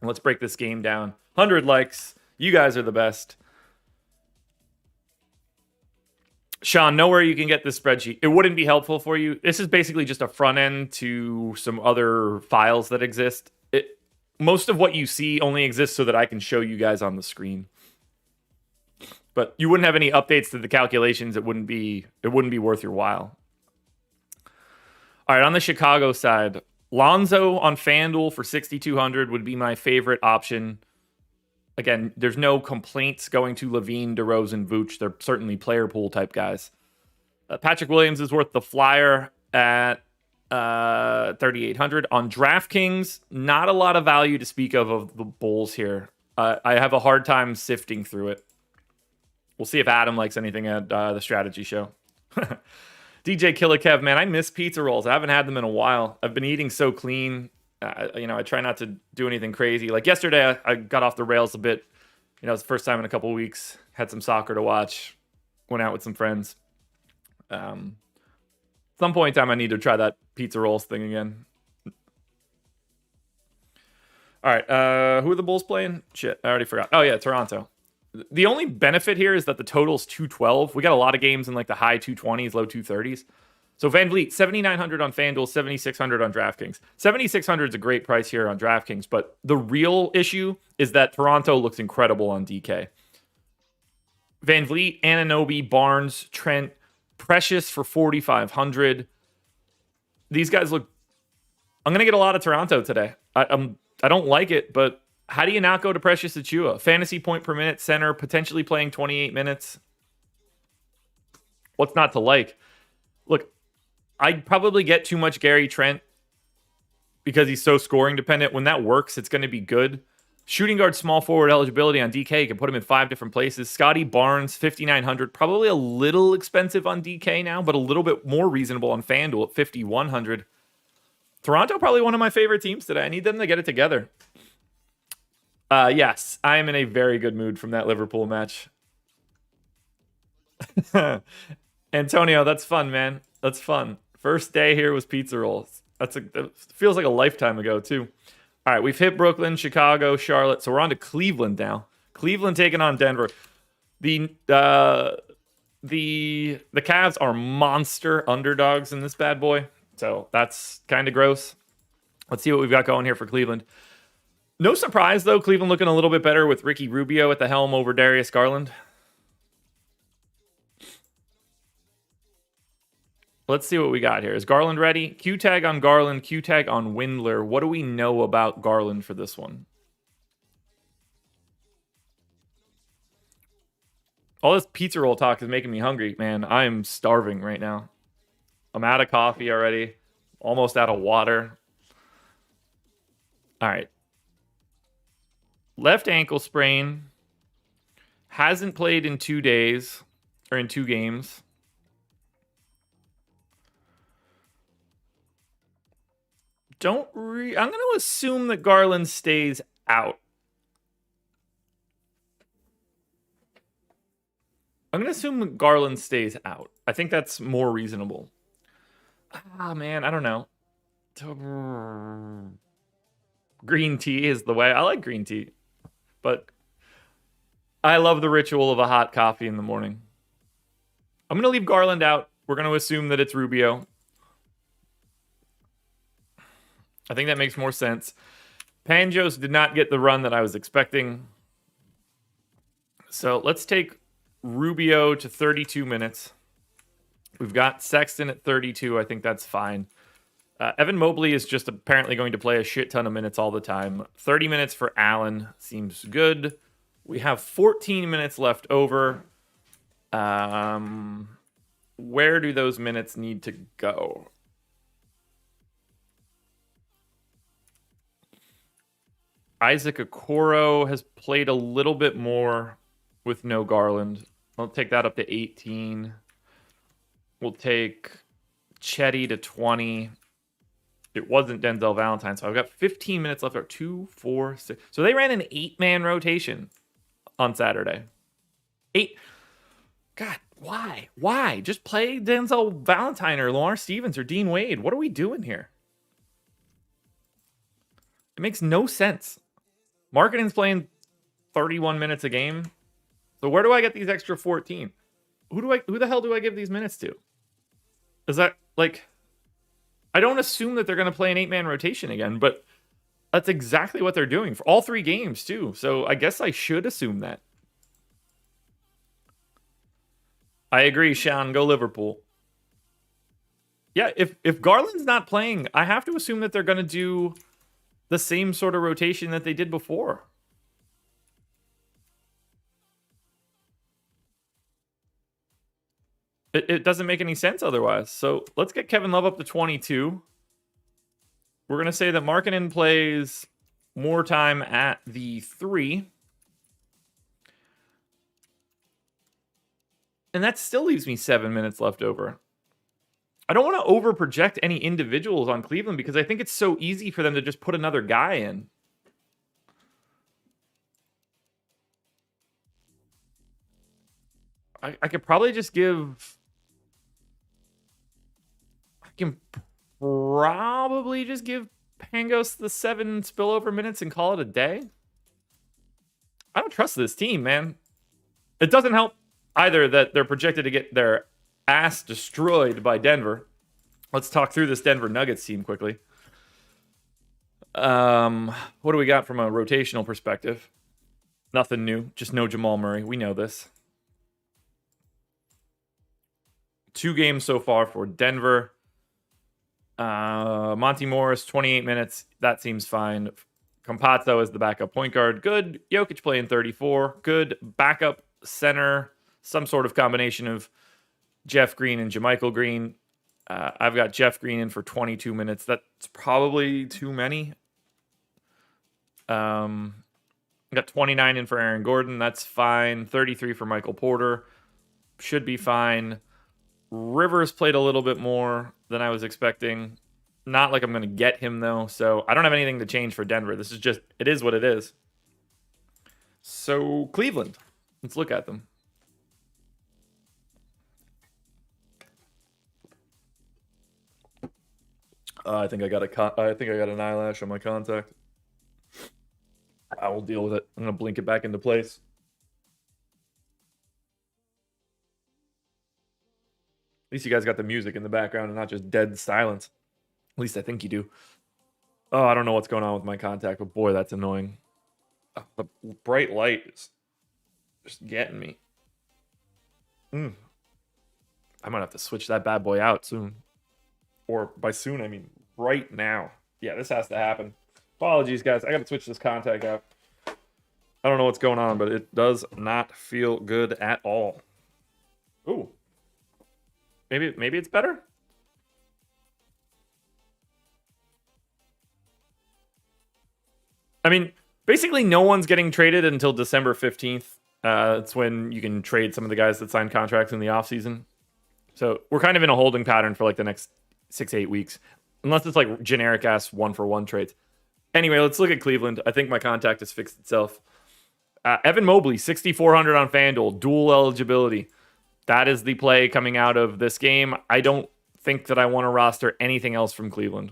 And let's break this game down. 100 likes. You guys are the best. Sean, know where you can get this spreadsheet. It wouldn't be helpful for you. This is basically just a front end to some other files that exist. Most of what you see only exists so that I can show you guys on the screen. But you wouldn't have any updates to the calculations. It wouldn't be worth your while. All right, on the Chicago side, Lonzo on FanDuel for 6,200 would be my favorite option. Again, there's no complaints going to Levine, DeRozan, Vooch. They're certainly player pool type guys. Patrick Williams is worth the flyer at 3,800. On DraftKings, not a lot of value to speak of the Bulls here. I have a hard time sifting through it. We'll see if Adam likes anything at the strategy show. DJ Killikev, man, I miss pizza rolls. I haven't had them in a while. I've been eating so clean. I try not to do anything crazy. Like yesterday, I got off the rails a bit. It was the first time in a couple of weeks. Had some soccer to watch. Went out with some friends. Some point in time, I need to try that pizza rolls thing again. All right, who are the Bulls playing? Shit, I already forgot. Oh yeah, Toronto. The only benefit here is that the total's 212. We got a lot of games in like the high 220s, low 230s. So Van Vliet, 7,900 on FanDuel, 7,600 on DraftKings. 7,600 is a great price here on DraftKings, but the real issue is that Toronto looks incredible on DK. Van Vliet, Anunoby, Barnes, Trent, Precious for 4,500. These guys look... I'm going to get a lot of Toronto today. I don't like it, but how do you not go to Precious Achiuwa? Fantasy point per minute center, potentially playing 28 minutes. What's not to like? Look, I'd probably get too much Gary Trent because he's so scoring dependent. When that works, it's going to be good. Shooting guard small forward eligibility on DK. You can put him in 5 different places. Scotty Barnes, 5,900. Probably a little expensive on DK now, but a little bit more reasonable on FanDuel at 5,100. Toronto, probably one of my favorite teams today. I need them to get it together. Yes, I am in a very good mood from that Liverpool match. Antonio, that's fun, man. That's fun. First day here was pizza rolls. That feels like a lifetime ago, too. All right, we've hit Brooklyn, Chicago, Charlotte. So we're on to Cleveland now. Cleveland taking on Denver. The Cavs are monster underdogs in this bad boy. So that's kind of gross. Let's see what we've got going here for Cleveland. No surprise, though. Cleveland looking a little bit better with Ricky Rubio at the helm over Darius Garland. Let's see what we got here. Is Garland ready? Q tag on Garland, Q tag on Windler. What do we know about Garland for this one? All this pizza roll talk is making me hungry, man. I am starving right now. I'm out of coffee already. Almost out of water. All right. Left ankle sprain. Hasn't played in 2 days. Or in 2 games. I'm going to assume that Garland stays out. I'm going to assume that Garland stays out. I think that's more reasonable. Man, I don't know. Green tea is the way. I like green tea. But I love the ritual of a hot coffee in the morning. I'm going to leave Garland out. We're going to assume that it's Rubio. I think that makes more sense. Panjos did not get the run that I was expecting. So let's take Rubio to 32 minutes. We've got Sexton at 32. I think that's fine. Evan Mobley is just apparently going to play a shit ton of minutes all the time. 30 minutes for Allen seems good. We have 14 minutes left over. Where do those minutes need to go? Isaac Okoro has played a little bit more with no Garland. I'll take that up to 18. We'll take Chetty to 20. It wasn't Denzel Valentine, so I've got 15 minutes left. 2, 4, 6. So they ran an 8-man rotation on Saturday. 8. God, why? Why? Just play Denzel Valentine or Lamar Stevens or Dean Wade. What are we doing here? It makes no sense. Markkanen's playing 31 minutes a game. So where do I get these extra 14? Who the hell do I give these minutes to? Is that like, I don't assume that they're going to play an 8-man rotation again, but that's exactly what they're doing for all 3 games too. So I guess I should assume that. I agree, Sean. Go Liverpool. Yeah, if Garland's not playing, I have to assume that they're going to do the same sort of rotation that they did before. It doesn't make any sense otherwise. So let's get Kevin Love up to 22. We're going to say that Markkanen plays more time at the 3. And that still leaves me 7 minutes left over. I don't want to over project any individuals on Cleveland because I think it's so easy for them to just put another guy in. I could probably just give... I can probably just give Pangos the 7 spillover minutes and call it a day. I don't trust this team, man. It doesn't help either that they're projected to get their ass destroyed by Denver. Let's talk through this Denver Nuggets team quickly. What do we got from a rotational perspective? Nothing new. Just no Jamal Murray. We know this. 2 games so far for Denver. Monty Morris, 28 minutes. That seems fine. Campazzo is the backup point guard. Good. Jokic playing 34. Good. Backup center. Some sort of combination of Jeff Green and JaMychal Green. I've got Jeff Green in for 22 minutes. That's probably too many. I got 29 in for Aaron Gordon. That's fine. 33 for Michael Porter. Should be fine. Rivers played a little bit more than I was expecting. Not like I'm going to get him, though. So I don't have anything to change for Denver. This is just, it is what it is. So Cleveland. Let's look at them. I think I got an eyelash on my contact. I will deal with it. I'm going to blink it back into place. At least you guys got the music in the background and not just dead silence. At least I think you do. Oh, I don't know what's going on with my contact, but boy, that's annoying. The bright light is just getting me. I might have to switch that bad boy out soon. Or by soon, I mean right now. Yeah, this has to happen. Apologies, guys. I got to switch this contact out. I don't know what's going on, but it does not feel good at all. Ooh. Maybe it's better? I mean, basically no one's getting traded until December 15th. It's when you can trade some of the guys that signed contracts in the offseason. So we're kind of in a holding pattern for like the next 6-8 weeks. Unless it's like generic-ass one-for-one trades. Anyway, let's look at Cleveland. I think my contact has fixed itself. Evan Mobley, 6,400 on FanDuel. Dual eligibility. That is the play coming out of this game. I don't think that I want to roster anything else from Cleveland.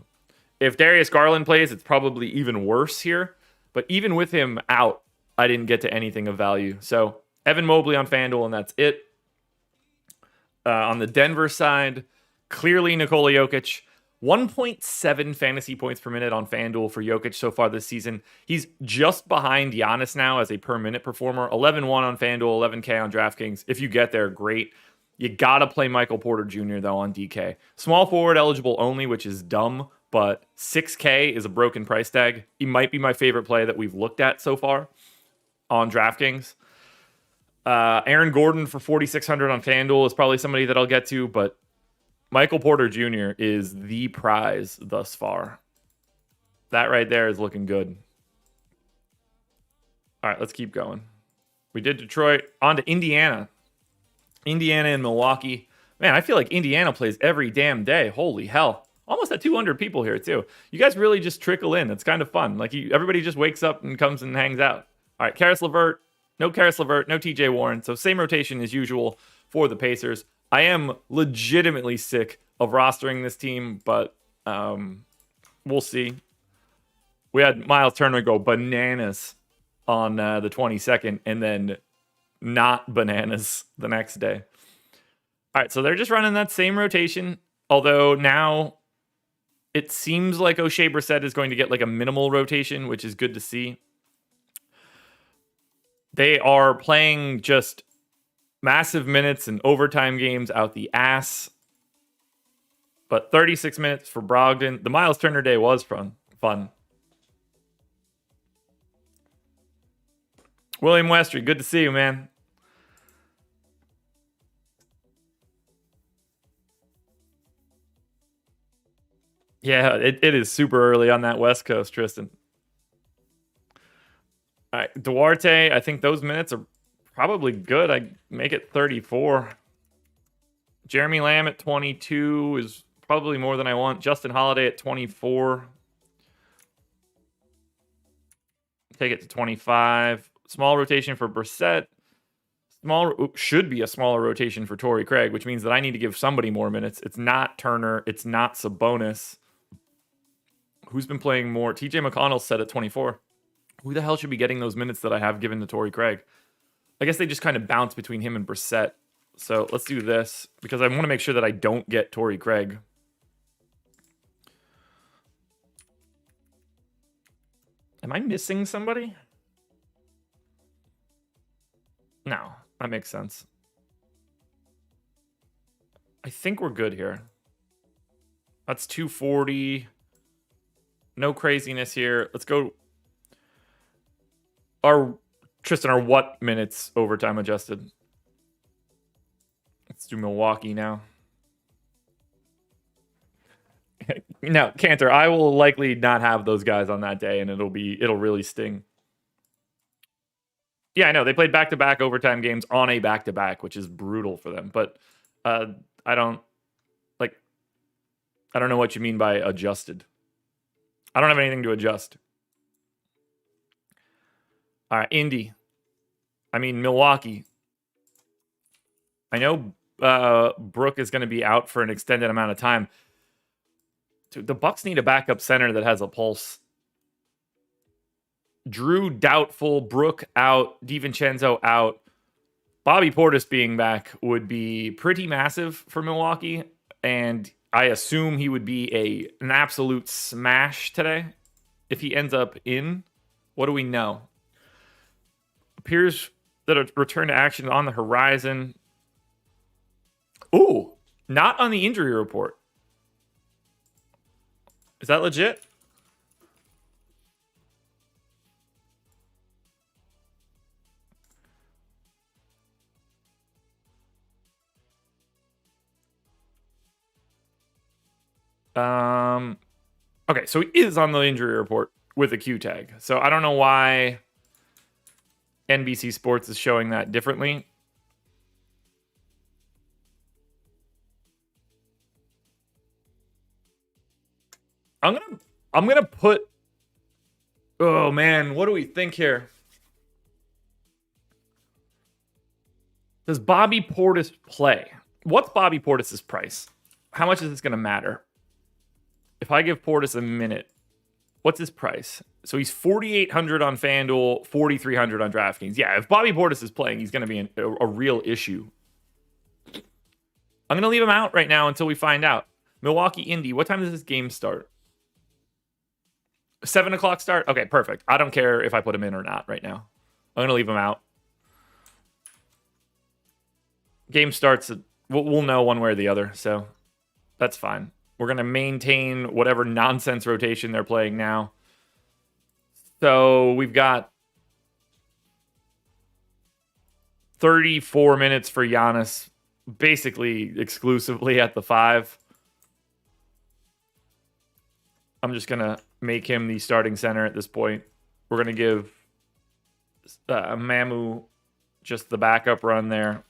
If Darius Garland plays, it's probably even worse here. But even with him out, I didn't get to anything of value. So Evan Mobley on FanDuel, and that's it. On the Denver side, clearly Nikola Jokic. 1.7 fantasy points per minute on FanDuel for Jokic so far this season. He's just behind Giannis now as a per-minute performer. 11-1 on FanDuel, 11K on DraftKings. If you get there, great. You got to play Michael Porter Jr., though, on DK. Small forward eligible only, which is dumb, but 6K is a broken price tag. He might be my favorite play that we've looked at so far on DraftKings. Aaron Gordon for 4,600 on FanDuel is probably somebody that I'll get to, but Michael Porter Jr. is the prize thus far. That right there is looking good. All right, let's keep going. We did Detroit. On to Indiana. Indiana and Milwaukee. Man, I feel like Indiana plays every damn day. Holy hell. Almost at 200 people here, too. You guys really just trickle in. It's kind of fun. Like, everybody just wakes up and comes and hangs out. All right, Karis LeVert. No Karis LeVert. No TJ Warren. So same rotation as usual for the Pacers. I am legitimately sick of rostering this team, but we'll see. We had Miles Turner go bananas on the 22nd, and then not bananas the next day. All right, so they're just running that same rotation, although now it seems like O'Shea Brissett is going to get like a minimal rotation, which is good to see. They are playing just massive minutes and overtime games out the ass. But 36 minutes for Brogdon. The Miles Turner day was fun. William Westry, good to see you, man. Yeah, it is super early on that West Coast, Tristan. All right, Duarte, I think those minutes are probably good. I make it 34. Jeremy Lamb at 22 is probably more than I want. Justin Holiday at 24. Take it to 25. Small rotation for Brissett. Should be a smaller rotation for Torrey Craig, which means that I need to give somebody more minutes. It's not Turner. It's not Sabonis. Who's been playing more? TJ McConnell's set at 24. Who the hell should be getting those minutes that I have given to Torrey Craig? I guess they just kind of bounce between him and Brissett. So let's do this because I want to make sure that I don't get Torrey Craig. Am I missing somebody? No, that makes sense. I think we're good here. That's 240. No craziness here. Let's go. Tristan, are what minutes overtime adjusted? Let's do Milwaukee now. Now, Cantor, I will likely not have those guys on that day, and it'll really sting. Yeah, I know. They played back-to-back overtime games on a back-to-back, which is brutal for them. But I don't know what you mean by adjusted. I don't have anything to adjust. All right, Milwaukee. I know Brook is going to be out for an extended amount of time. Dude, the Bucks need a backup center that has a pulse. Drew doubtful, Brook out, DiVincenzo out. Bobby Portis being back would be pretty massive for Milwaukee, and I assume he would be an absolute smash today if he ends up in. What do we know? Appears that a return to action on the horizon. Ooh, not on the injury report. Is that legit? Okay, so he is on the injury report with a Q tag. So I don't know why NBC Sports is showing that differently. I'm gonna put. Oh man, what do we think here? Does Bobby Portis play? What's Bobby Portis's price? How much is this gonna matter? If I give Portis a minute, what's his price? So he's 4,800 on FanDuel, 4,300 on DraftKings. Yeah, if Bobby Portis is playing, he's going to be a real issue. I'm going to leave him out right now until we find out. Milwaukee, Indy. What time does this game start? 7 o'clock start? Okay, perfect. I don't care if I put him in or not right now. I'm going to leave him out. Game starts. We'll know one way or the other, so that's fine. We're going to maintain whatever nonsense rotation they're playing now. So we've got 34 minutes for Giannis, basically exclusively at the 5. I'm just going to make him the starting center at this point. We're going to give Mamu just the backup run there.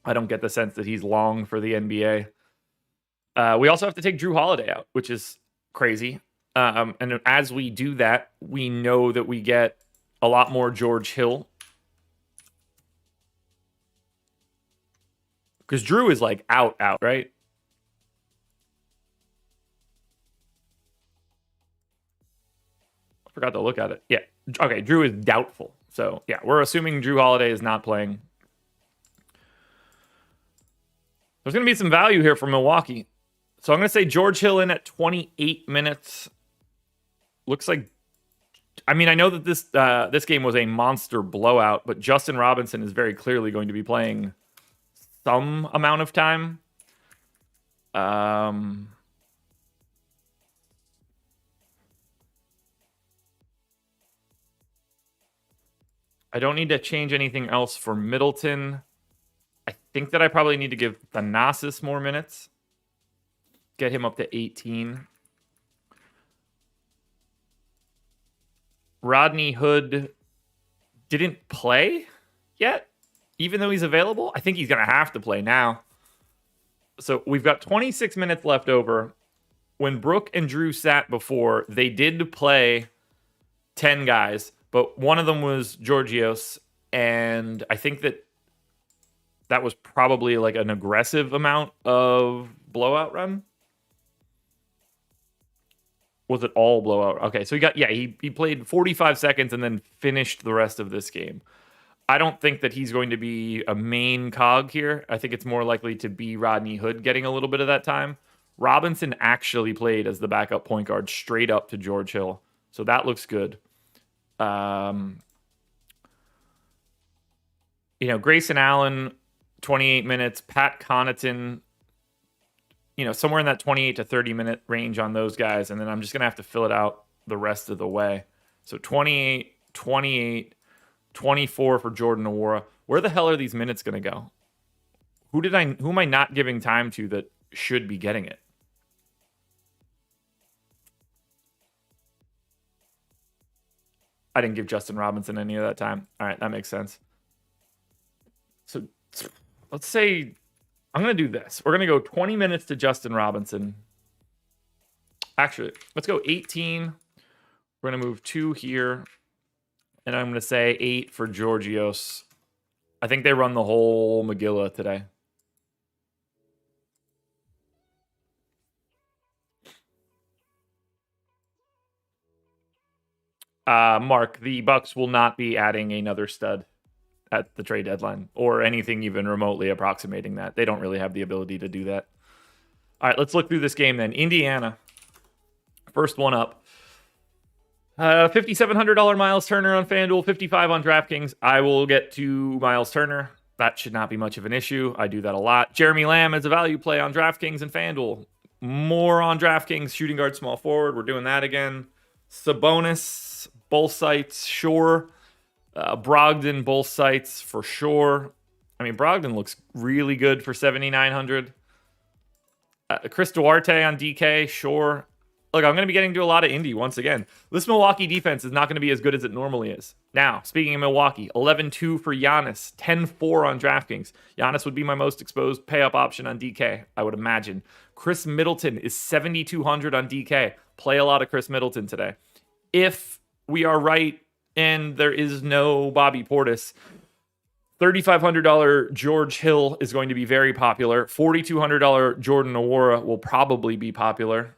I don't get the sense that he's long for the NBA. We also have to take Drew Holiday out, which is crazy. And as we do that, we know that we get a lot more George Hill. Because Drew is like out, right? I forgot to look at it. Yeah. Okay, Drew is doubtful. So, yeah, we're assuming Drew Holiday is not playing. There's going to be some value here for Milwaukee. So I'm going to say George Hill in at 28 minutes. Looks like, I mean, I know that this game was a monster blowout, but Justin Robinson is very clearly going to be playing some amount of time. I don't need to change anything else for Middleton. I think that I probably need to give Thanasis more minutes. Get him up to 18. Rodney Hood didn't play yet, even though he's available. I think he's going to have to play now. So we've got 26 minutes left over. When Brooke and Drew sat before, they did play 10 guys, but one of them was Georgios, and I think that was probably like an aggressive amount of blowout run. Was it all blowout? Okay, so he played 45 seconds and then finished the rest of this game. I don't think that he's going to be a main cog here. I think it's more likely to be Rodney Hood getting a little bit of that time. Robinson actually played as the backup point guard straight up to George Hill. So that looks good. Grayson Allen, 28 minutes. Pat Connaughton, somewhere in that 28 to 30 minute range on those guys. And then I'm just going to have to fill it out the rest of the way. So 28, 28, 24 for Jordan Nwora. Where the hell are these minutes going to go? Who am I not giving time to that should be getting it? I didn't give Justin Robinson any of that time. All right, that makes sense. So let's say I'm going to do this. We're going to go 20 minutes to Justin Robinson. Actually, let's go 18. We're going to move 2 here. And I'm going to say 8 for Georgios. I think they run the whole Megillah today. Mark, the Bucks will not be adding another stud at the trade deadline or anything even remotely approximating that. They don't really have the ability to do that. All right, let's look through this game then. Indiana, first one up. $5,700 Miles Turner on FanDuel, $55 on DraftKings. I will get to Miles Turner. That should not be much of an issue. I do that a lot. Jeremy Lamb is a value play on DraftKings and FanDuel. More on DraftKings, shooting guard, small forward. We're doing that again. Sabonis, both sites, sure. Brogdon, both sites for sure. I mean, Brogdon looks really good for 7,900. Chris Duarte on DK, sure. Look, I'm going to be getting to a lot of Indy once again. This Milwaukee defense is not going to be as good as it normally is. Now, speaking of Milwaukee, 11-2 for Giannis, 10-4 on DraftKings. Giannis would be my most exposed pay-up option on DK, I would imagine. Chris Middleton is 7,200 on DK. Play a lot of Chris Middleton today. If we are right and there is no Bobby Portis, $3,500 George Hill is going to be very popular. $4,200 Jordan Nwora will probably be popular.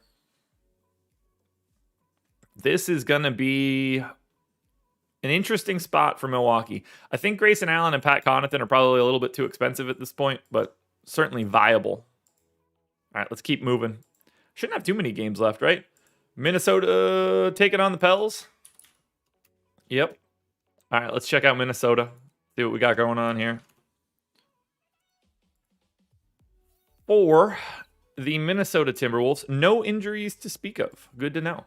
This is going to be an interesting spot for Milwaukee. I think Grayson Allen and Pat Connaughton are probably a little bit too expensive at this point, but certainly viable. All right, let's keep moving. Shouldn't have too many games left, right? Minnesota taking on the Pels. Yep. All right, let's check out Minnesota. See what we got going on here. 4 the Minnesota Timberwolves. No injuries to speak of. Good to know.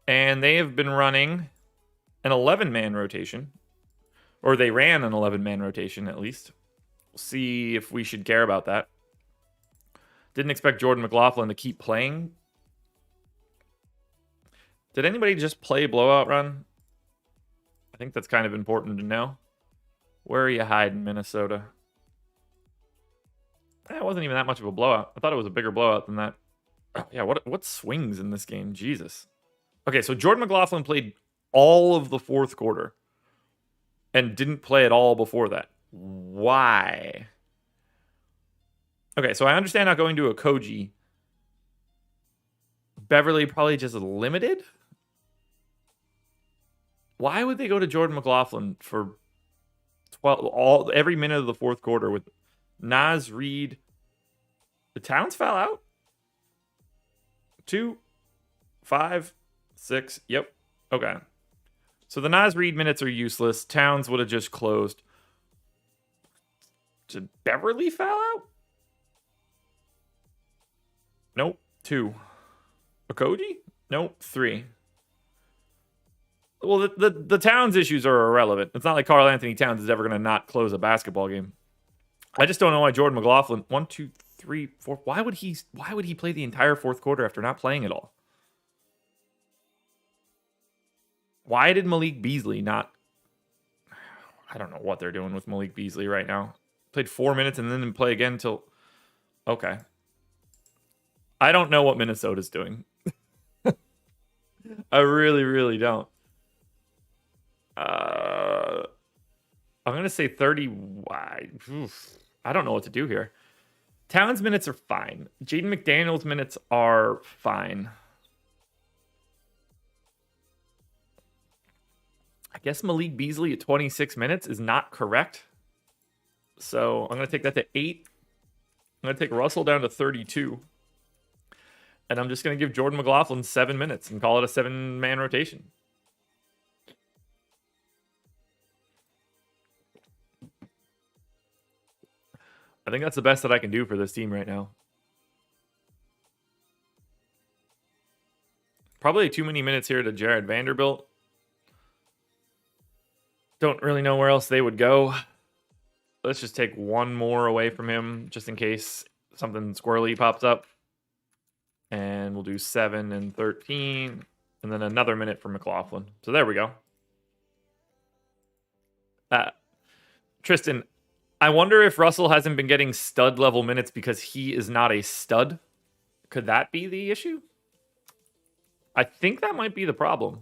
And they have been running an 11-man rotation. Or they ran an 11-man rotation, at least. We'll see if we should care about that. Didn't expect Jordan McLaughlin to keep playing. Did anybody just play blowout run? I think that's kind of important to know. Where are you hiding, Minnesota? It wasn't even that much of a blowout. I thought it was a bigger blowout than that. Oh, yeah, what swings in this game? Jesus. Okay, so Jordan McLaughlin played all of the fourth quarter and didn't play at all before that. Why? Okay, so I understand not going to a Koji. Beverly probably just limited? Why would they go to Jordan McLaughlin for every minute of the fourth quarter with Naz Reid? The Towns foul out? 2, 5, 6. Yep. Okay. So the Naz Reid minutes are useless. Towns would have just closed. Did Beverly foul out? Nope. 2. Okogie? Nope. 3. Well, the Towns issues are irrelevant. It's not like Karl Anthony Towns is ever going to not close a basketball game. I just don't know why Jordan McLaughlin 1, 2, 3, 4. Why would he play the entire fourth quarter after not playing at all? Why did Malik Beasley not? I don't know what they're doing with Malik Beasley right now. Played 4 minutes and then didn't play again until. Okay. I don't know what Minnesota's doing. I really, really don't. I'm going to say 30. I don't know what to do here. Towns minutes are fine. Jaden McDaniels minutes are fine. I guess Malik Beasley at 26 minutes is not correct. So I'm going to take that to 8. I'm going to take Russell down to 32. And I'm just going to give Jordan McLaughlin 7 minutes and call it a 7-man rotation. I think that's the best that I can do for this team right now. Probably too many minutes here to Jared Vanderbilt. Don't really know where else they would go. Let's just take one more away from him just in case something squirrely pops up. And we'll do 7 and 13. And then another minute for McLaughlin. So there we go. Tristan, I wonder if Russell hasn't been getting stud level minutes because he is not a stud. Could that be the issue? I think that might be the problem.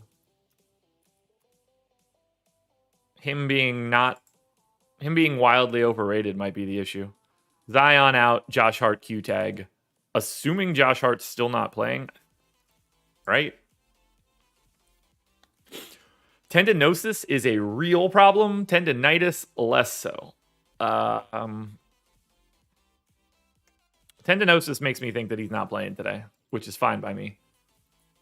Him being wildly overrated might be the issue. Zion out, Josh Hart Q tag. Assuming Josh Hart's still not playing. Right? Tendinosis is a real problem. Tendinitis, less so. Tendinosis makes me think that he's not playing today, which is fine by me.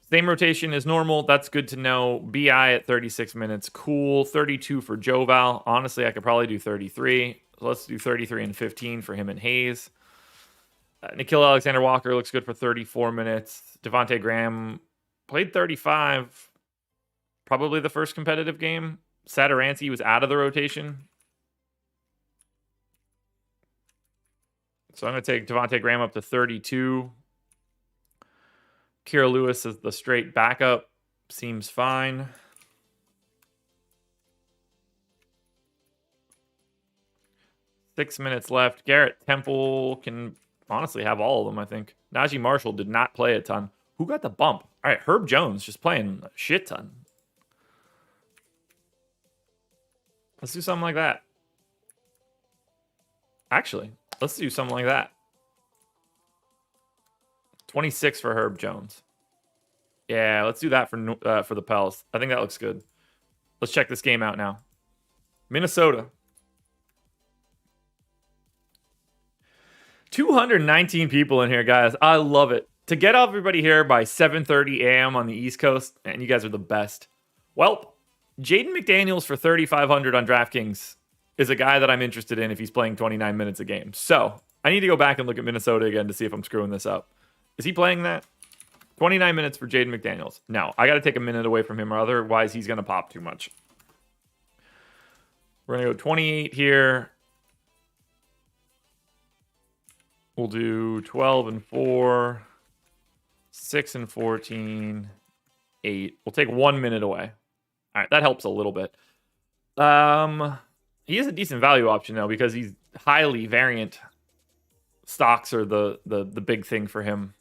Same rotation as normal. That's good to know. BI at 36 minutes. Cool. 32 for Joval. Honestly, I could probably do 33. So let's do 33 and 15 for him and Hayes. Nickeil Alexander-Walker looks good for 34 minutes. Devontae Graham played 35. Probably the first competitive game. Satoransky was out of the rotation. So I'm going to take Devontae Graham up to 32. Kira Lewis as the straight backup. Seems fine. Six minutes left. Garrett Temple can honestly have all of them, I think. Najee Marshall did not play a ton. Who got the bump? All right, Herb Jones just playing a shit ton. Let's do something like that. Actually, let's do something like that. 26 for Herb Jones. Yeah, let's do that for the Pels. I think that looks good. Let's check this game out now. Minnesota. 219 people in here, guys. I love it. To get everybody here by 7:30 a.m. on the East Coast, and you guys are the best. Well, Jaden McDaniels for 3,500 on DraftKings is a guy that I'm interested in if he's playing 29 minutes a game. So I need to go back and look at Minnesota again to see if I'm screwing this up. Is he playing that? 29 minutes for Jaden McDaniels. No, I got to take a minute away from him, or otherwise he's going to pop too much. We're going to go 28 here. We'll do 12 and 4, 6 and 14, 8. We'll take 1 minute away. All right, that helps a little bit. He is a decent value option though, because he's highly variant. Stocks are the big thing for him.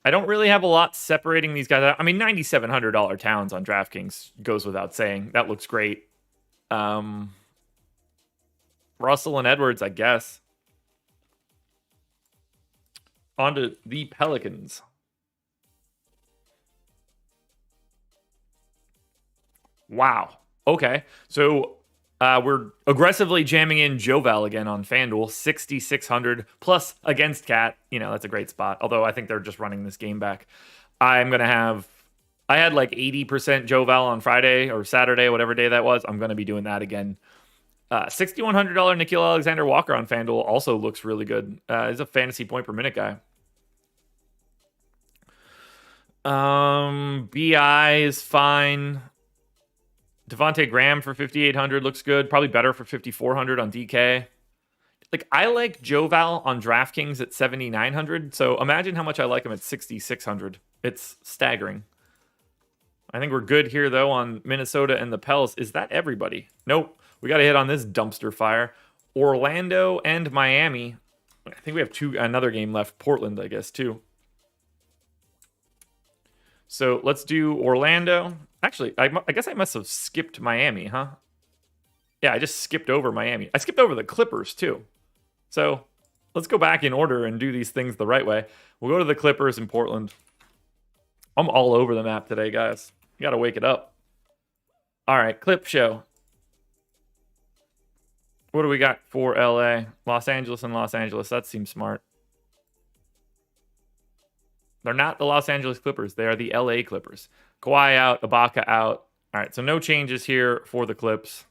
I don't really have a lot separating these guys. I mean, $9,700 Towns on DraftKings goes without saying. That looks great. Russell and Edwards, I guess. On to the Pelicans. Wow. Okay. So we're aggressively jamming in Jovel again on FanDuel. 6,600 plus against Cat. You know, that's a great spot. Although I think they're just running this game back. I had like 80% Jovel on Friday or Saturday, whatever day that was. I'm going to be doing that again. $6,100 Nickeil Alexander-Walker on FanDuel also looks really good. He's a fantasy point per minute guy. BI is fine. Devontae Graham for 5,800 looks good. Probably better for 5,400 on DK. Like, I like Joval on DraftKings at 7,900. So imagine how much I like him at 6,600. It's staggering. I think we're good here, though, on Minnesota and the Pels. Is that everybody? Nope. We got to hit on this dumpster fire. Orlando and Miami. I think we have another game left. Portland, I guess, too. So let's do Orlando. Actually, I guess I must have skipped Miami, huh? Yeah, I just skipped over Miami. I skipped over the Clippers, too. So let's go back in order and do these things the right way. We'll go to the Clippers in Portland. I'm all over the map today, guys. You got to wake it up. All right, clip show. What do we got for LA? Los Angeles and Los Angeles. That seems smart. They're not the Los Angeles Clippers. They are the LA Clippers. Kawhi out, Ibaka out. All right, so no changes here for the Clips.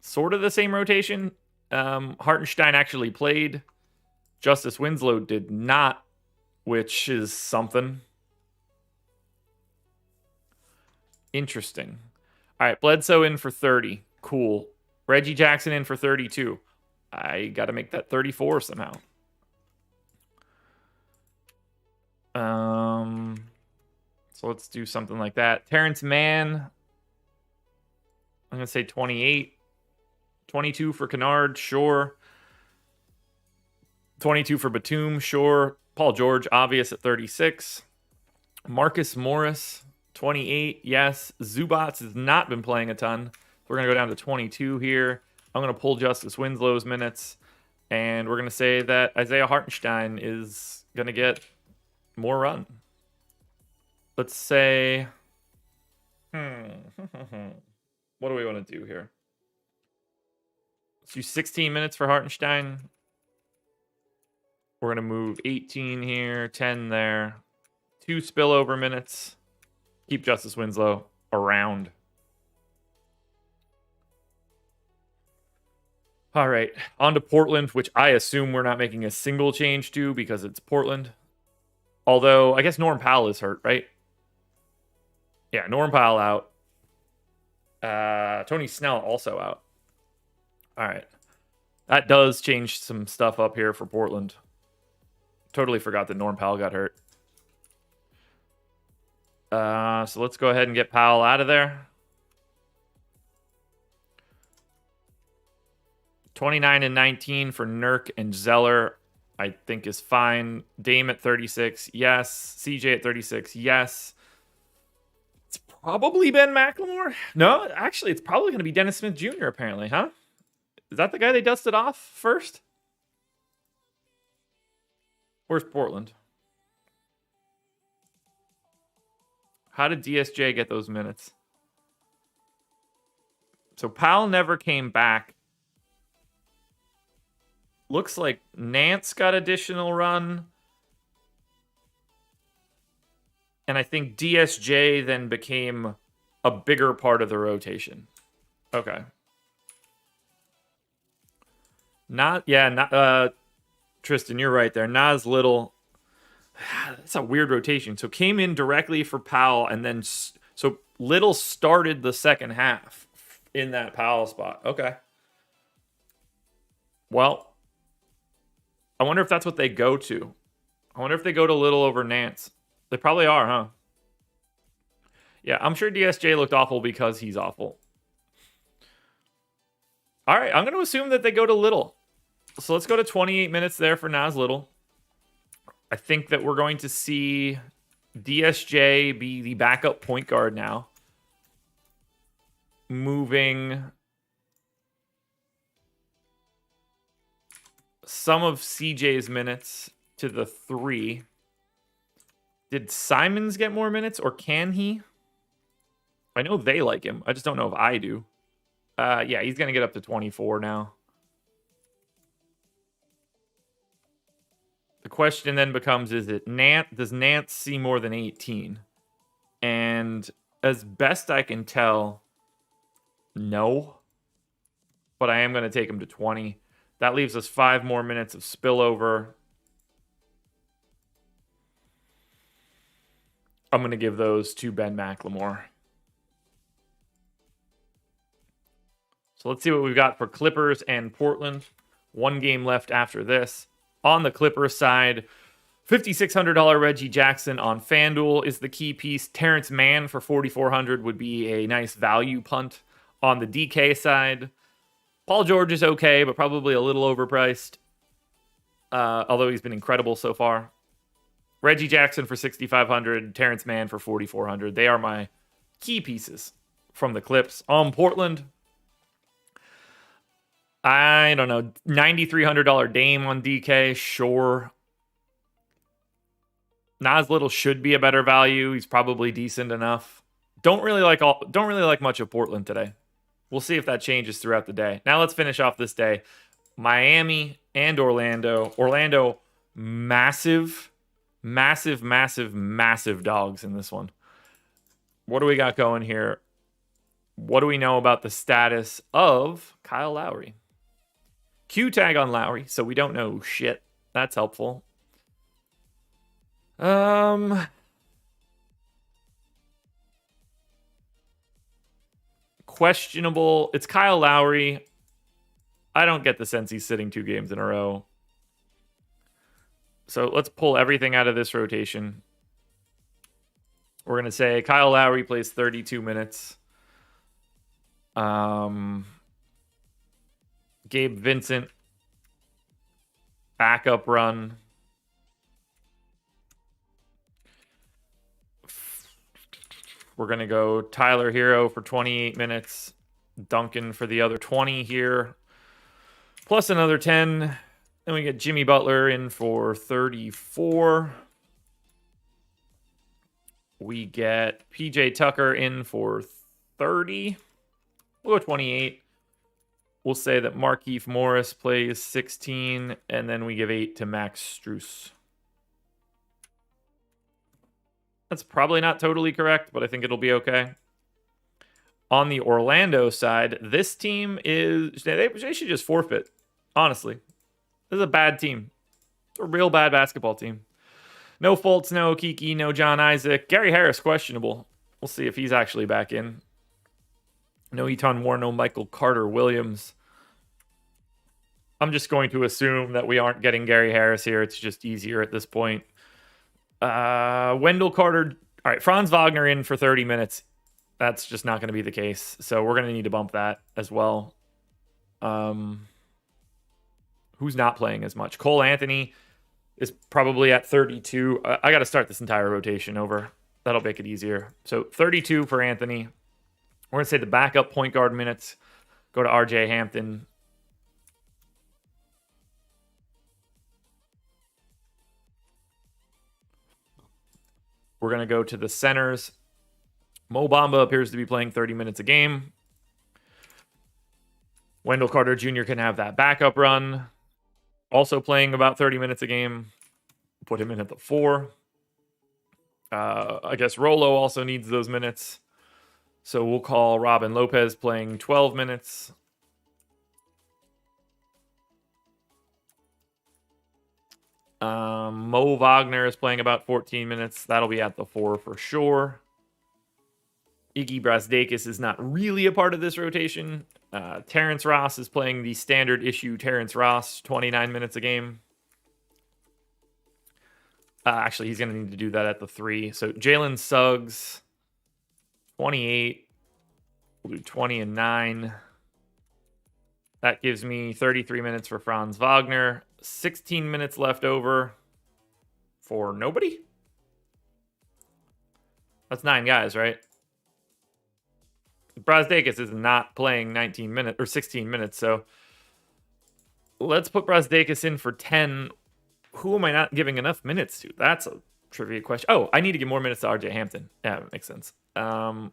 Sort of the same rotation. Hartenstein actually played. Justice Winslow did not, which is something. Interesting. All right, Bledsoe in for 30. Cool. Reggie Jackson in for 32. I got to make that 34 somehow. So let's do something like that. Terrence Mann. I'm going to say 28. 22 for Kennard, sure. 22 for Batum, sure. Paul George, obvious at 36. Marcus Morris, 28, yes. Zubats has not been playing a ton. We're going to go down to 22 here. I'm going to pull Justice Winslow's minutes. And we're going to say that Isaiah Hartenstein is going to get more run. Let's say... What do we want to do here? Let's do 16 minutes for Hartenstein. We're going to move 18 here, 10 there. 2 spillover minutes. Keep Justice Winslow around. All right, on to Portland, which I assume we're not making a single change to because it's Portland. Although, I guess Norm Powell is hurt, right? Yeah, Norm Powell out. Tony Snell also out. All right. That does change some stuff up here for Portland. Totally forgot that Norm Powell got hurt. So let's go ahead and get Powell out of there. 29 and 19 for Nurk and Zeller, I think is fine. Dame at 36, yes. CJ at 36, yes. It's probably Ben McLemore. No, actually, it's probably going to be Dennis Smith Jr. apparently, huh? Is that the guy they dusted off first? Where's Portland? How did DSJ get those minutes? So Powell never came back. Looks like Nance got additional run. And I think DSJ then became a bigger part of the rotation. Okay. Tristan, you're right there. Nas Little. That's a weird rotation. So came in directly for Powell, and then so Little started the second half in that Powell spot. Okay. Well, I wonder if that's what they go to. I wonder if they go to Little over Nance. They probably are, huh? Yeah, I'm sure DSJ looked awful because he's awful. All right, I'm going to assume that they go to Little. So let's go to 28 minutes there for Nas Little. I think that we're going to see DSJ be the backup point guard now. Moving some of CJ's minutes to the 3. Did Simons get more minutes, or can he? I know they like him. I just don't know if I do. Yeah, he's going to get up to 24 now. The question then becomes, does Nance see more than 18? And as best I can tell, no. But I am going to take him to 20. That leaves us 5 more minutes of spillover. I'm going to give those to Ben McLemore. So let's see what we've got for Clippers and Portland. 1 game left after this. On the Clippers side, $5,600 Reggie Jackson on FanDuel is the key piece. Terrence Mann for $4,400 would be a nice value punt. On the DK side, Paul George is okay, but probably a little overpriced, although he's been incredible so far. Reggie Jackson for $6,500, Terrence Mann for $4,400. They are my key pieces from the Clips. On Portland, I don't know, $9,300 Dame on DK, sure. Nas Little should be a better value. He's probably decent enough. Don't really like much of Portland today. We'll see if that changes throughout the day. Now let's finish off this day. Miami and Orlando. Orlando, massive dogs in this one. What do we got going here? What do we know about the status of Kyle Lowry? Q tag on Lowry, so we don't know shit. That's helpful. Questionable. It's Kyle Lowry. I don't get the sense he's sitting 2 games in a row. So let's pull everything out of this rotation. We're going to say Kyle Lowry plays 32 minutes. Gabe Vincent, backup run. We're going to go Tyler Hero for 28 minutes. Duncan for the other 20 here. Plus another 10. Then we get Jimmy Butler in for 34. We get PJ Tucker in for 30. We'll go 28. We'll say that Markieff Morris plays 16, and then we give 8 to Max Strus. That's probably not totally correct, but I think it'll be okay. On the Orlando side, this team is... They should just forfeit, honestly. This is a bad team. It's a real bad basketball team. No Fultz, no Kiki, no John Isaac. Gary Harris, questionable. We'll see if he's actually back in. No Eton Moore, no Michael Carter-Williams. I'm just going to assume that we aren't getting Gary Harris here. It's just easier at this point. Wendell Carter. All right, Franz Wagner in for 30 minutes. That's just not going to be the case. So we're going to need to bump that as well. Who's not playing as much? Cole Anthony is probably at 32. I got to start this entire rotation over. That'll make it easier. So 32 for Anthony. We're going to say the backup point guard minutes go to RJ Hampton. We're going to go to the centers. Mo Bamba appears to be playing 30 minutes a game. Wendell Carter Jr. can have that backup run. Also playing about 30 minutes a game. Put him in at the 4. I guess Rolo also needs those minutes. So we'll call Robin Lopez playing 12 minutes. Mo Wagner is playing about 14 minutes. That'll be at the 4 for sure. Iggy Brazdeikis is not really a part of this rotation. Terrence Ross is playing the standard issue Terrence Ross, 29 minutes a game. Actually, he's going to need to do that at the 3. So Jalen Suggs, 28. We'll do 20 and 9. That gives me 33 minutes for Franz Wagner. 16 minutes left over for nobody? That's 9 guys, right? Brazdeikis is not playing 19 minutes or 16 minutes, so let's put Brazdeikis in for 10. Who am I not giving enough minutes to? That's a trivia question. Oh, I need to give more minutes to RJ Hampton. Yeah, that makes sense. Yeah,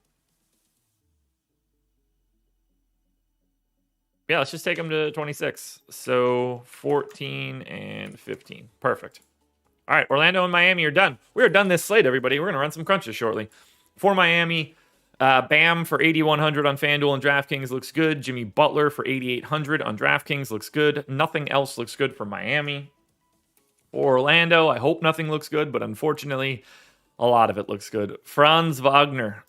let's just take him to 26. So 14 and 15. Perfect. All right, Orlando and Miami are done. We are done this slate, everybody. We're going to run some crunches shortly. For Miami, Bam for 8,100 on FanDuel and DraftKings looks good. Jimmy Butler for 8,800 on DraftKings looks good. Nothing else looks good for Miami. For Orlando, I hope nothing looks good, but unfortunately, a lot of it looks good. Franz Wagner,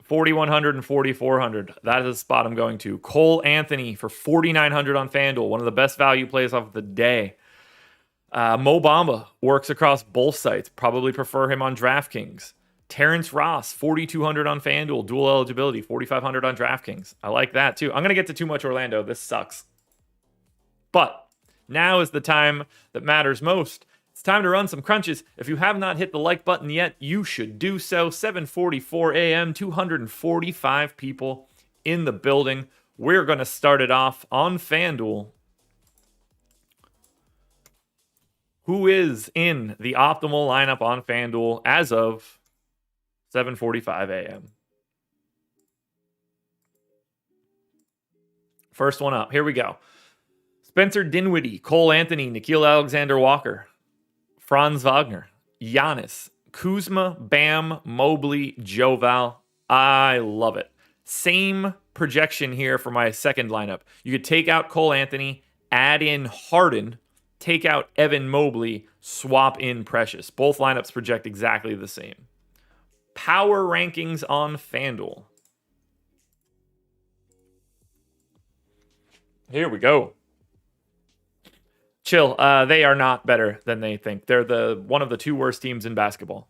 4,100 and 4,400. That is the spot I'm going to. Cole Anthony for 4,900 on FanDuel, one of the best value plays of the day. Mo Bamba works across both sites. Probably prefer him on DraftKings. Terrence Ross, 4,200 on FanDuel, dual eligibility, 4,500 on DraftKings. I like that too. I'm going to get to too much Orlando. This sucks. But now is the time that matters most. It's time to run some crunches. If you have not hit the like button yet, you should do so. 7:44 a.m., 245 people in the building. We're going to start it off on FanDuel. Who is in the optimal lineup on FanDuel as of 7:45 a.m.? First one up. Here we go. Spencer Dinwiddie, Cole Anthony, Nickeil Alexander-Walker, Franz Wagner, Giannis, Kuzma, Bam, Mobley, Joval. I love it. Same projection here for my second lineup. You could take out Cole Anthony, add in Harden, take out Evan Mobley, swap in Precious. Both lineups project exactly the same. Power rankings on FanDuel. Here we go. Chill. They are not better than they think. They're one of the 2 worst teams in basketball.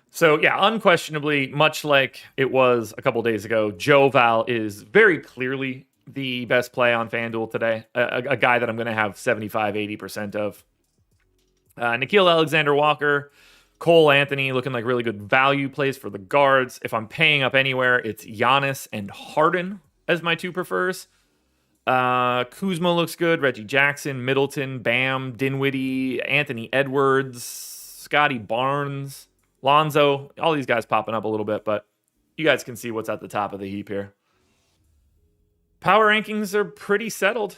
So, yeah, unquestionably, much like it was a couple days ago, Joval is very clearly the best play on FanDuel today. A guy that I'm going to have 75-80% of. Nickeil Alexander-Walker, Cole Anthony looking like really good value plays for the guards. If I'm paying up anywhere, it's Giannis and Harden as my 2 prefers. Kuzma looks good. Reggie Jackson, Middleton, Bam, Dinwiddie, Anthony Edwards, Scotty Barnes, Lonzo. All these guys popping up a little bit, but you guys can see what's at the top of the heap here. Power rankings are pretty settled.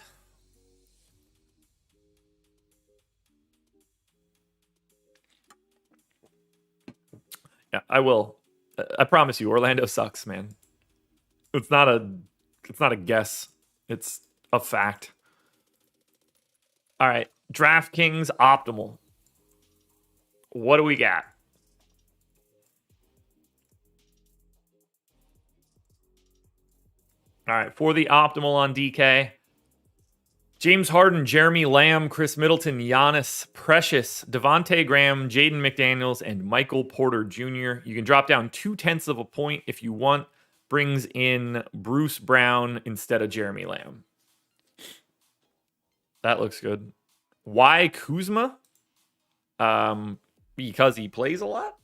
Yeah, I will. I promise you, Orlando sucks, man. It's not a guess. It's a fact. All right, DraftKings optimal. What do we got? All right, for the optimal on DK, James Harden, Jeremy Lamb, Chris Middleton, Giannis, Precious, Devontae Graham, Jaden McDaniels, and Michael Porter Jr. You can drop down 0.2 of a point if you want. Brings in Bruce Brown instead of Jeremy Lamb. That looks good. Why Kuzma? Because he plays a lot.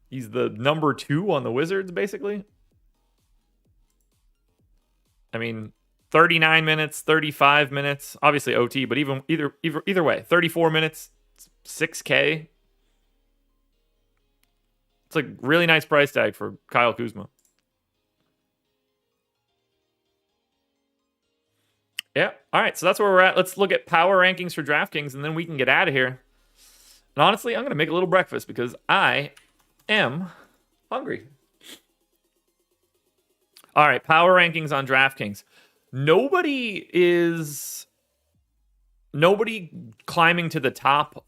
He's the number 2 on the Wizards, basically. I mean, 39 minutes, 35 minutes, obviously OT, but either way, 34 minutes, 6K. It's a really nice price tag for Kyle Kuzma. Yeah. All right. So that's where we're at. Let's look at power rankings for DraftKings, and then we can get out of here. And honestly, I'm going to make a little breakfast because I am hungry. All right, power rankings on DraftKings. Nobody climbing to the top.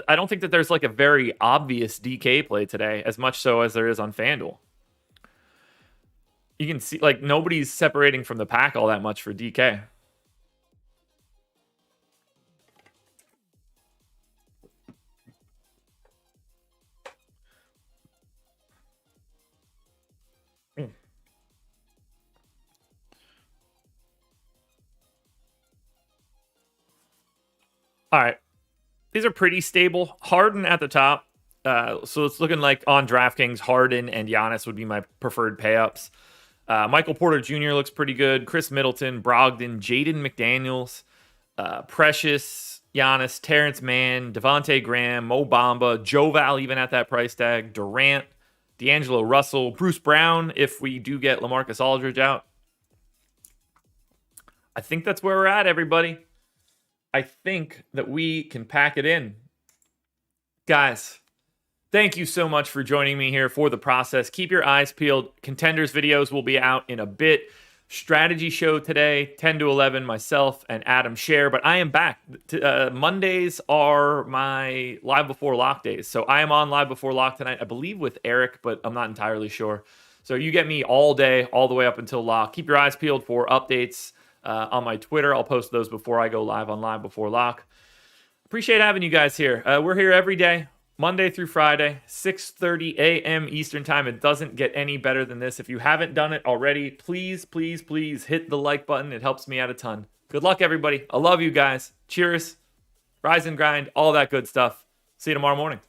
I don't think that there's like a very obvious DK play today, as much so as there is on FanDuel. You can see like nobody's separating from the pack all that much for DK. All right. These are pretty stable. Harden at the top. So it's looking like on DraftKings, Harden and Giannis would be my preferred pay-ups. Michael Porter Jr. looks pretty good. Chris Middleton, Brogdon, Jaden McDaniels, Precious, Giannis, Terrence Mann, Devontae Graham, Mo Bamba, Joe Val even at that price tag, Durant, D'Angelo Russell, Bruce Brown if we do get LaMarcus Aldridge out. I think that's where we're at, everybody. I think that we can pack it in. Guys, thank you so much for joining me here for the process. Keep your eyes peeled. Contenders videos will be out in a bit. Strategy show today, 10 to 11, myself and Adam share. But I am back. Mondays are my Live Before Lock days. So I am on Live Before Lock tonight, I believe with Eric, but I'm not entirely sure. So you get me all day, all the way up until lock. Keep your eyes peeled for updates on my Twitter. I'll post those before I go live on Live Before Lock. Appreciate having you guys here. We're here every day, Monday through Friday, 6:30 a.m. Eastern Time. It doesn't get any better than this. If you haven't done it already, please, please, please hit the like button. It helps me out a ton. Good luck, everybody. I love you guys. Cheers. Rise and grind. All that good stuff. See you tomorrow morning.